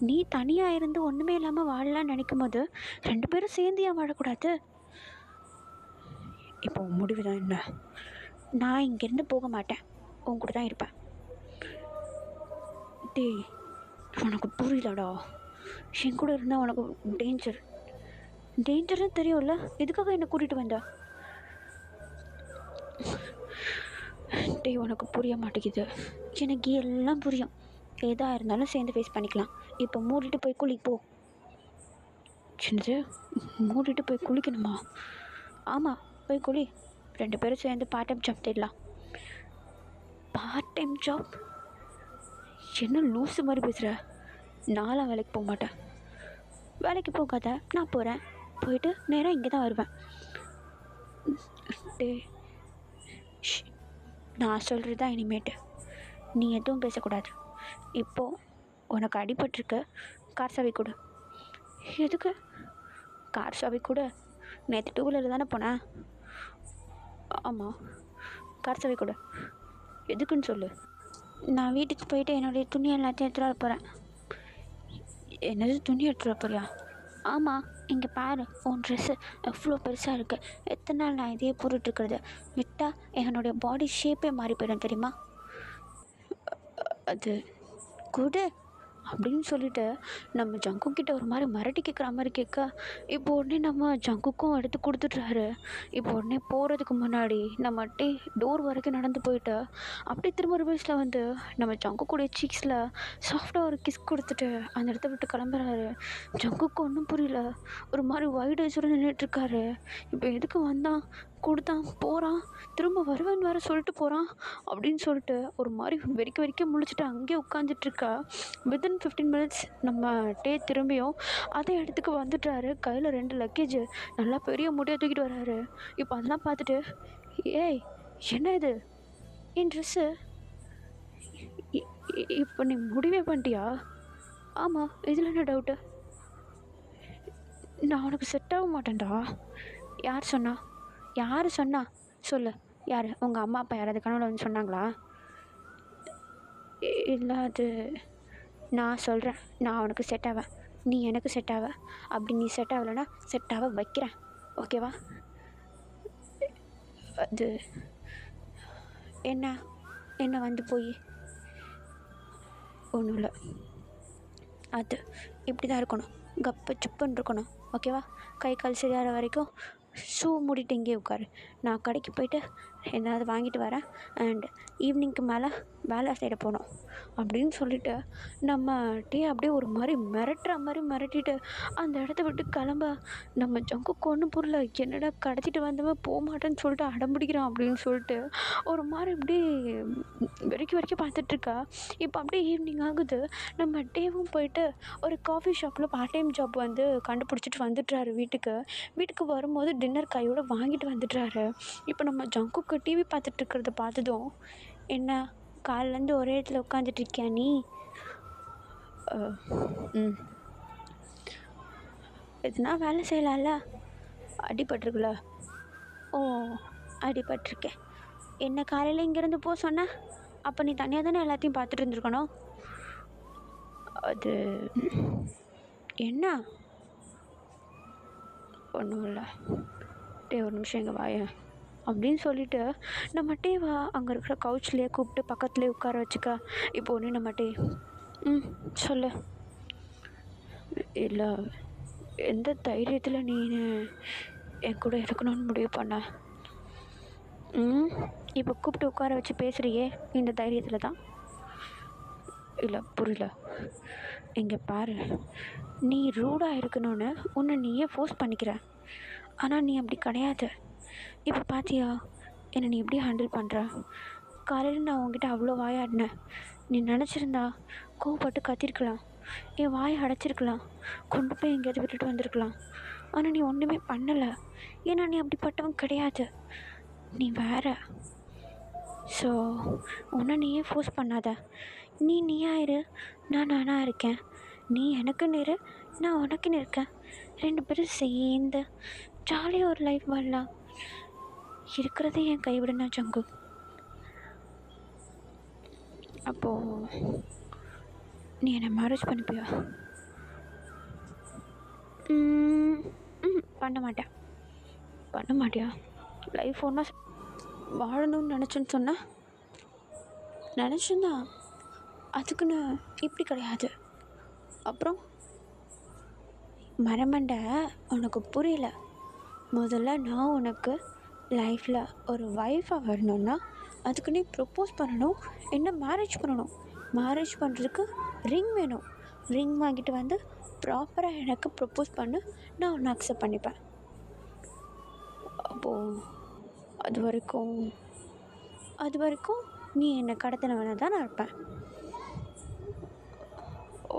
S1: நீ தனியாக இருந்து ஒன்றுமே இல்லாமல் வாழலான்னு நினைக்கும் போது 2 பேரும் சேர்ந்து ஏன் வாழக்கூடாது? இப்போ முடிவு தான் என்ன? நான் இங்கேருந்து போக மாட்டேன், உன் கூட தான் இருப்பேன். டேய், உனக்கு புரியலடா. என் கூட இருந்தால் உனக்கு டேஞ்சர்னு தெரியும்ல. எதுக்காக என்னை கூட்டிகிட்டு வந்த? டேய், உனக்கு புரிய மாட்டேங்குது. எனக்கு எல்லாம் புரியும். எதாக இருந்தாலும் சேர்ந்து ஃபேஸ் பண்ணிக்கலாம். இப்போ மூடிட்டு போய் குளிப்போ. சின்னது, மூடிட்டு போய் குளிக்கணுமா? ஆமாம், போய் குளி. 2 பேரும் சேர்ந்து பார்ட் டைம் ஜாப் தேடலாம். Part time job? என்ன லூஸு மாதிரி பேசுகிற? நான்லாம் வேலைக்கு போக மாட்டேன். வேலைக்கு போகாத, நான் போகிறேன். போயிட்டு நேராக இங்கே தான் வருவேன். டே, நான் சொல்கிறது தான் இனிமேட்டு. நீ எதுவும் பேசக்கூடாது. இப்போது உனக்கு அடிபட்டிருக்கு, கார் சாவி கொடு. எதுக்கு கார் சாவி கொடு? நேற்று 2 வீலரில் தானே போனேன். ஆமாம், கார் சாவி கொடு. எதுக்குன்னு சொல்லு. நான் வீட்டுக்கு போயிட்டு என்னுடைய துணி எல்லாத்தையும் எடுத்துகிட்டு வர போகிறேன். என்னது, துணி எடுத்துகிட்டு வர போறியா? ஆமாம், இங்கே பாரு, உன் ட்ரெஸ்ஸு எவ்வளோ பெருசாக இருக்குது. எத்தனை நாள் நான் இதையே போட்டுட்ருக்கிறது? விட்டால் என்னுடைய பாடி ஷேப்பே மாறி போயிடும் தெரியுமா? அது குடு அப்படின்னு சொல்லிட்டு நம்ம ஜங்கு கிட்ட ஒரு மாதிரி மிரட்டி கேட்குற மாதிரி கேட்க, இப்போ உடனே நம்ம ஜங்குக்கும் எடுத்து கொடுத்துட்றாரு. இப்போ உடனே போகிறதுக்கு முன்னாடி நம்ம டோர் வரைக்கும் நடந்து போயிட்டு அப்படியே திரும்ப ரிவர்ஸில் வந்து நம்ம ஜங்கு கூட சீக்ஸில் சாஃப்டாக ஒரு கிஸ் கொடுத்துட்டு அந்த இடத்த விட்டு கிளம்புறாரு. ஜங்குக்கு ஒன்றும் புரியல, ஒரு மாதிரி வைட் ஐஸோடு நின்றுட்டுருக்காரு. இப்போ எதுக்கு வந்தான், கொடுத்தான், போகிறான், திரும்ப வருவேன்னு வேறு சொல்லிட்டு போகிறான் அப்படின்னு சொல்லிட்டு ஒரு மாதிரி வெறிக்க முழிச்சிட்டு அங்கேயே உட்காந்துட்ருக்கா. வித்தின் 15 மினிட்ஸ் நம்ம திரும்பியும் அதே இடத்துக்கு வந்துட்டாரு. கையில் 2 லக்கேஜ், நல்லா பெரிய முடியாக தூக்கிட்டு வர்றாரு. இப்போ அதெல்லாம் பார்த்துட்டு, ஏய் என்ன இது, என் ட்ரெஸ்ஸு, இப்போ நீ முடிவே பண்ணிட்டியா? ஆமாம், இதில் என்ன டவுட்டு? நான் உனக்கு செட் ஆக மாட்டேன்டா. யார் சொன்னா சொல்லு. யார்? உங்கள் அம்மா அப்பா யாராவது கனவுல வந்து சொன்னாங்களா? இல்லை, அது நான் சொல்கிறேன், நான் அவனுக்கு செட் ஆவேன். நீ எனக்கு செட் ஆவ. அப்படி நீ செட் ஆகலைன்னா செட் ஆக வைக்கிறேன். ஓகேவா? அது என்ன என்ன வந்து போய் ஒன்றும் இல்லை. அது இப்படி தான் இருக்கணும். கப்பு சுப்புன்னு இருக்கணும். ஓகேவா? கை கால் சரியாகிற வரைக்கும் ஷூ மூடிட்டு இங்கே உட்காரு. நான் கடைக்கு போயிட்டு ஏதாவது வாங்கிட்டு வரேன். அண்ட் ஈவினிங்க்கு மேலே வேலை சைடு போகணும் அப்படின்னு சொல்லிவிட்டு நம்ம டீ அப்படியே ஒரு மாதிரி மிரட்டுற மாதிரி மிரட்டிட்டு அந்த இடத்த விட்டு கிளம்ப, நம்ம ஜங்குக்கு ஒன்றும் புரியல. என்னடா கடத்திட்டு வந்தவன் போக மாட்டேன்னு சொல்லிட்டு அடம்பிடிக்கிறான் அப்படின்னு சொல்லிட்டு ஒரு மாதிரி இப்படி வரைக்கும் பார்த்துட்ருக்கா. இப்போ அப்படியே ஈவினிங் ஆகுது. நம்ம டேவும் போயிட்டு ஒரு காஃபி ஷாப்பில் பார்ட் டைம் ஜாப் வந்து கண்டுபிடிச்சிட்டு வந்துட்டுறாரு வீட்டுக்கு. வீட்டுக்கு வரும்போது டின்னர் கையோடு வாங்கிட்டு வந்துடுறாரு. இப்போ நம்ம ஜங்குக்கு டிவி பார்த்துட்டு இருக்கிறத பார்த்ததும், என்ன காலிலேருந்து ஒரே இடத்துல உட்காந்துட்டு இருக்கியா நீ? ம் எதுனா வேலை செய்யலாம்ல? அடிபட்டிருக்குல்ல? ஓ, அடிபட்டிருக்கேன். என்ன காலையில் இங்கேருந்து போக சொன்ன? அப்போ நீ தனியாக தானே எல்லாத்தையும் பார்த்துட்டு இருந்திருக்கணும். அது என்ன? ஒன்றும் இல்லை. ஒரு நிமிஷம் இங்கே வாயேன் அப்படின்னு சொல்லிவிட்டு நம்ம டேவா அங்கே இருக்கிற கவுச்லேயே கூப்பிட்டு பக்கத்துலேயே உட்கார வச்சுக்க. இப்போ ஒன்று நம்ம டே சொல்லு. இல்லை, எந்த தைரியத்தில் நீ என் கூட இருக்கணும்னு முடிவு பண்ண? இப்போ கூப்பிட்டு உட்கார வச்சு பேசுகிறியே, இந்த தைரியத்தில் தான். இல்லை, புரியல. இங்கே பாரு, நீ ரூடாக இருக்கணும்னு உன்னை நீயே ஃபோர்ஸ் பண்ணிக்கிற. ஆனால் நீ அப்படி கிடையாது. இப்போ பார்த்தியா என்னை நீ எப்படி ஹேண்டில் பண்ணுற? காலையில் நான் உங்ககிட்ட அவ்வளோ வாயாடினேன். நீ நினச்சிருந்தா கோவப்பட்டு கத்திருக்கலாம், என் வாயை அடைச்சிருக்கலாம், கொண்டு போய் எங்கேயாவது விட்டுட்டு வந்திருக்கலாம். ஆனால் நீ ஒன்றுமே பண்ணலை. ஏன்னா நீ அப்படிப்பட்டவன் கிடையாது. நீ வேற. ஸோ உன்னை நீயே ஃபோர்ஸ் பண்ணாத. நீ நீயாயிரு, நான் நானாக இருக்கேன். நீ எனக்குன்னு இரு, நான் உனக்குன்னு இருக்கேன். 2 பேரும் சேர்ந்து ஜாலியாக ஒரு லைஃப் வாழலாம். இருக்கிறதே என் கைவிடனா ஜங்கு. அப்போது நீ என்னை மேரேஜ் பண்ணிப்பியா? பண்ண மாட்டேன். பண்ண மாட்டியா? லைஃப் ஒன்றா வாழணும்னு நினச்சேன்னு சொன்னேன். நினச்சேன்னா அதுக்குன்னு இப்படி கிடையாது. அப்புறம் மரமண்டை, உனக்கு புரியல. முதல்ல நான் உனக்கு லைஃப்பில் ஒரு ஒய்ஃபாக வரணுன்னா அதுக்கு நீ ப்ரப்போஸ் பண்ணணும், என்ன மேரேஜ் பண்ணணும். மேரேஜ் பண்ணுறதுக்கு ரிங் வேணும். ரிங் வாங்கிட்டு வந்து ப்ராப்பராக எனக்கு ப்ரப்போஸ் பண்ணு, நான் உன்னை அக்செப்ட் பண்ணிப்பேன். அப்போது அது வரைக்கும் நீ என்னை கடத்தினவனை தான் நான் இருப்பேன். ஓ,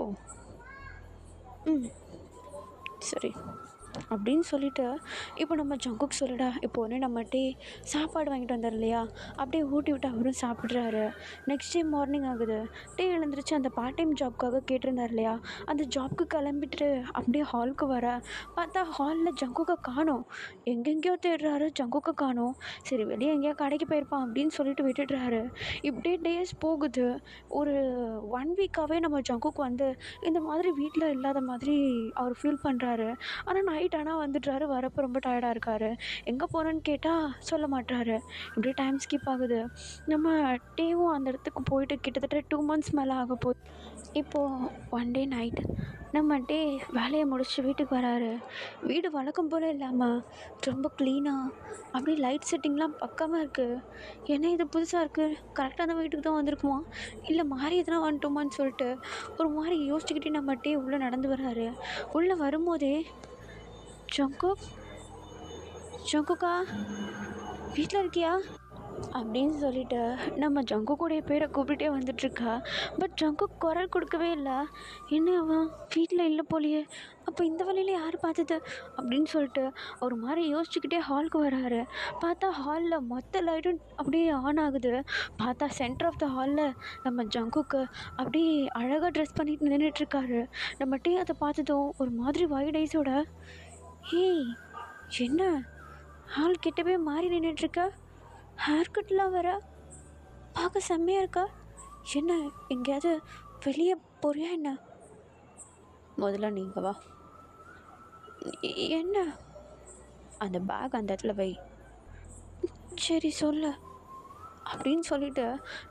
S1: சரி அப்படின்னு சொல்லிவிட்டு இப்போ நம்ம ஜங்குக்கு சொல்லிடா. இப்போ ஒன்று நம்ம டே சாப்பாடு வாங்கிட்டு வந்தார் இல்லையா, அப்படியே ஊட்டி விட்டு அவரும் சாப்பிட்றாரு. நெக்ஸ்ட் டே மார்னிங் ஆகுது. டே எழுந்திரிச்சு அந்த பார்ட் டைம் ஜாப்க்காக கேட்டிருந்தார் இல்லையா, அந்த ஜாப்க்கு கிளம்பிட்டு அப்படியே ஹாலுக்கு வர பார்த்தா ஹாலில் ஜங்குக்கை காணோம். எங்கெங்கேயோ தேடுறாரு, ஜங்குக்கை காணோம். சரி, வெளியே எங்கேயோ கடைக்கு போயிருப்பான் அப்படின்னு சொல்லிட்டு விட்டுடுறாரு. இப்படியே டேஸ் போகுது. ஒரு 1 வீக்காகவே நம்ம ஜங்குக்கு வந்து இந்த மாதிரி வீட்டில் இல்லாத மாதிரி அவர் ஃபீல் பண்ணுறாரு. ஆனால் நைட் ஆனால் வந்துடுறாரு. வரப்போ ரொம்ப டயர்டாக இருக்கார். எங்கே போகிறேன்னு கேட்டால் சொல்ல மாட்டாரு. இப்படியே டைம் ஸ்கிப் ஆகுது. நம்ம டேவும் அந்த இடத்துக்கு போயிட்டு கிட்டத்தட்ட 2 months மேலே ஆக போகுது. இப்போது ஒன் டே நைட் நம்ம டே வேலையை முடிச்சுட்டு வீட்டுக்கு வராரு. வீடு வழக்கம் போல் இல்லாமல் ரொம்ப க்ளீனாக அப்படியே லைட் செட்டிங்லாம் பக்கமாக இருக்குது. ஏன்னா இது புதுசாக இருக்குது, கரெக்டாக அந்த வீட்டுக்கு தான் வந்திருக்குமா இல்லை மாறி எதுனா வந்துட்டோமான்னு சொல்லிட்டு ஒரு மாதிரி யோசிச்சுக்கிட்டே நம்ம டே உள்ளே நடந்து வராரு. உள்ளே வரும்போதே ஜங்குக்கா வீட்டில் இருக்கியா அப்படின்னு சொல்லிட்டு நம்ம ஜங்குக்குடைய பேரை கூப்பிட்டுட்டே வந்துட்டுருக்கா. பட் ஜங்கு குரல் கொடுக்கவே இல்லை. என்ன அவன் வீட்டில் இல்லை போலையே, அப்போ இந்த வழியில் யார் பார்த்தது அப்படின்னு சொல்லிட்டு ஒரு மாதிரி யோசிச்சுக்கிட்டே ஹாலுக்கு வராரு. பார்த்தா ஹாலில் மொத்த லைட்டும் அப்படியே ஆன் ஆகுது. பார்த்தா சென்டர் ஆஃப் த ஹாலில் நம்ம ஜங்குக்கு அப்படியே அழகாக ட்ரெஸ் பண்ணிட்டு நின்றுட்டுருக்காரு. நம்ம டீ அதை பார்த்ததும் ஒரு மாதிரி வைட் ஐஸோட, ஏய் என்ன ஹால் கிட்டவே மாறி நின்றுட்டுருக்க, ஹேர் கட்லாம் வர பார்க்க செம்மையாக இருக்கா, என்ன எங்கேயாவது வெளியே போறியா என்ன முதல்ல நீங்கள் வா.
S2: என்ன?
S1: அந்த பேக் அந்த இடத்துல வை
S2: சரி சொல்லு.
S1: அப்படின்னு சொல்லிட்டு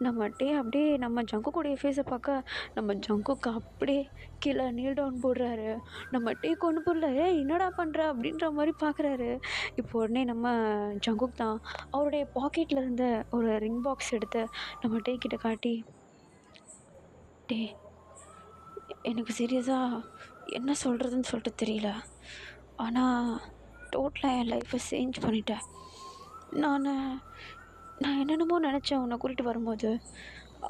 S1: நம்மகிட்டே அப்படியே நம்ம ஜங்குக்குடைய ஃபேஸை பார்க்க நம்ம ஜங்குக்கு அப்படியே கீழே நீல் டவுன் போடுறாரு. நம்ம டே கொண்டு போடல, என்னடா பண்ணுற அப்படின்ற மாதிரி பார்க்குறாரு. இப்போ உடனே நம்ம ஜங்குக் தான் அவருடைய பாக்கெட்டில் இருந்த ஒரு ரிங் பாக்ஸ் எடுத்து நம்ம டே கிட்ட காட்டி, டே எனக்கு சீரியஸாக என்ன சொல்கிறதுன்னு சொல்லிட்டு தெரியல, ஆனால் டோட்டலாக என் லைஃப்பை சேஞ்ச் பண்ணிட்டேன். நான் நான் என்னென்னமோ நினச்சேன் உன்னை கூட்டிகிட்டு வரும்போது,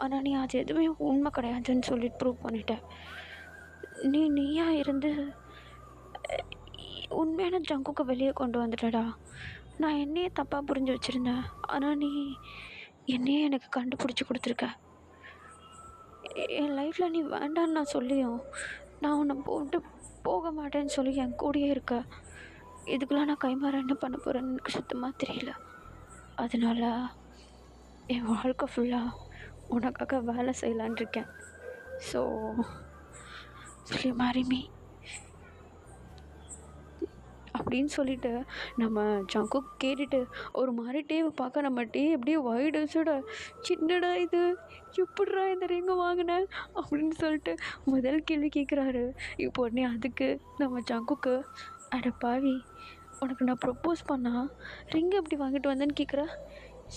S1: ஆனால் நீ அது எதுவுமே உண்மை கிடையாதுன்னு சொல்லிட்டு ப்ரூவ் பண்ணிட்டேன். நீயா இருந்து உண்மையான ஜங்குக்கு வெளியே கொண்டு வந்துட்டடா. நான் என்னையே தப்பாக புரிஞ்சு வச்சுருந்தேன், ஆனால் நீ என்னையே எனக்கு கண்டுபிடிச்சி கொடுத்துருக்க. என் லைஃப்பில் நீ வேண்டான்னு நான் சொல்லியும் நான் உன்னை போட்டு போக மாட்டேன்னு சொல்லி என் கூடயே இருக்க. இதுக்கெல்லாம் நான் கைமாற என்ன பண்ண போகிறேன்னு எனக்கு சுத்தமாக தெரியல. அதனால் என் வாழ்க்கை ஃபுல்லாக உனக்காக வேலை செய்யலான் இருக்கேன். ஸோ சொல்லி மாறிமி அப்படின்னு சொல்லிட்டு நம்ம ஜங்குக் கேட்டுட்டு ஒரு மாதிரி டேவை பார்க்க நம்ம டே அப்படியே வைடு சுட, சின்னடா இது எப்படிடா இந்த ரிங்கை வாங்கினேன் அப்படின்னு சொல்லிட்டு முதல் கேள்வி கேட்குறாரு. இப்போ உடனே அதுக்கு நம்ம ஜங்குக்கு, அட பாவி, உனக்கு நான் ப்ரப்போஸ் பண்ணால் ரிங் எப்படி வாங்கிட்டு வந்தேன்னு கேட்குற,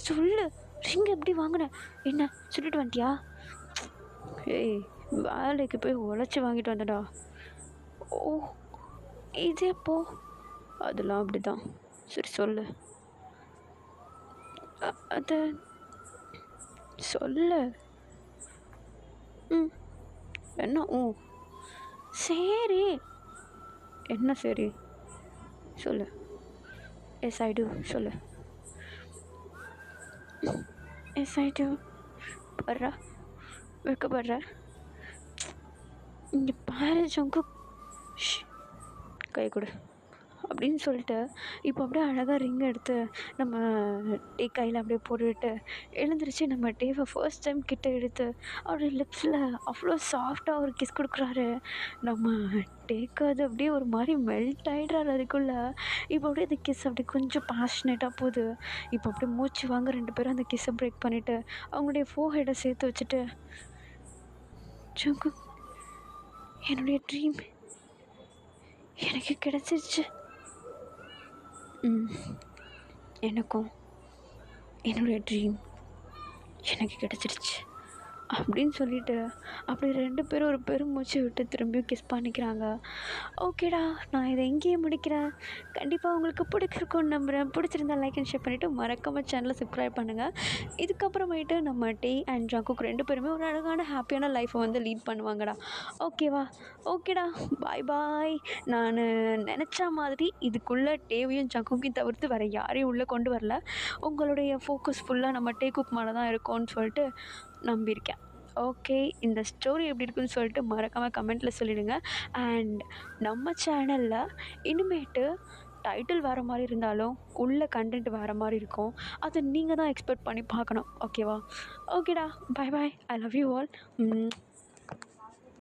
S1: சொல்லு ரிங் எப்படி வாங்கினேன், என்ன சொல்லிட்டு வந்துட்டியா? ஏய், வேலைக்கு போய் உழைச்சி வாங்கிட்டு வந்தடா. ஓ, இது எப்போ? அதெல்லாம் அப்படி தான். சரி சொல்லு. அது சொல்லு. ம், என்ன? ஓ சரி. என்ன சரி? சொல்லு. எஸ் ஐ டூ. சொல்லு. எஸ் ஐ டூ. படுறா, வைக்கப்படுற. இங்கே பாரு ஜங்கு, கை கொடு அப்படின்னு சொல்லிட்டு இப்போ அப்படியே அழகாக ரிங் எடுத்து நம்ம டே கையில் அப்படியே போட்டுவிட்டு எழுந்திரிச்சு நம்ம டேவை ஃபர்ஸ்ட் டைம் கிட்ட எடுத்து அவருடைய லிப்ஸில் அவ்வளோ சாஃப்டாக ஒரு கிஸ் கொடுக்குறாரு. நம்ம டேக்கு அது அப்படியே ஒரு மாதிரி மெல்ட் ஆகிடுறாரு. அதுக்குள்ளே இப்போ அப்படியே அந்த கிஸ் அப்படி கொஞ்சம் பேஷனேட்டாக போகுது. இப்போ அப்படியே மூச்சு வாங்க ரெண்டு பேரும் அந்த கிஸ்ஸை பிரேக் பண்ணிவிட்டு அவங்களுடைய ஃபோர்ஹெட்டை சேர்த்து வச்சுட்டு, ஜங்கு, என்னுடைய ட்ரீம் எனக்கு கிடச்சிருச்சு. எனக்கும் என்னுடைய ட்ரீம் எனக்கு கிடச்சிருச்சு அப்படின்னு சொல்லிட்டு அப்படி ரெண்டு பேரும் ஒரு பெருமூச்சு விட்டு திரும்பியும் கிஸ் பண்ணிக்கிறாங்க. ஓகேடா, நான் இதை எங்கேயே முடிக்கிறேன். கண்டிப்பாக உங்களுக்கு பிடிச்சிருக்குன்னு நம்புகிறேன். பிடிச்சிருந்தா லைக் அண்ட் ஷேர் பண்ணிவிட்டு மறக்காமல் சேனலை சப்ஸ்கிரைப் பண்ணுங்கள். இதுக்கப்புறமேட்டு நம்ம டே அண்ட் ஜங்குக் ரெண்டு பேருமே ஒரு அழகான ஹாப்பியான லைஃப்பை வந்து லீட் பண்ணுவாங்கடா. ஓகேவா? ஓகேடா, பாய் பாய். நான் நினச்ச மாதிரி இதுக்குள்ளே டேவையும் ஜங்குக்கையும் தவிர்த்து வேறு யாரையும் உள்ளே கொண்டு வரல. உங்களுடைய ஃபோக்கஸ் ஃபுல்லாக நம்ம டே குக் மேலே தான் இருக்கும்னு சொல்லிட்டு நம்பியிருக்கேன். ஓகே, இந்த ஸ்டோரி எப்படி இருக்குன்னு சொல்லிட்டு மறக்காமல் கமெண்ட்டில் சொல்லிவிடுங்க. அண்ட் நம்ம சேனலில் இனிமேட்டு டைட்டில் வேறு மாதிரி இருந்தாலும் உள்ள கண்டென்ட் வேறு மாதிரி இருக்கும். அதை நீங்கள் தான் எக்ஸ்பெக்ட் பண்ணி பார்க்கணும். ஓகேவா? ஓகேடா, bye bye. I love you all.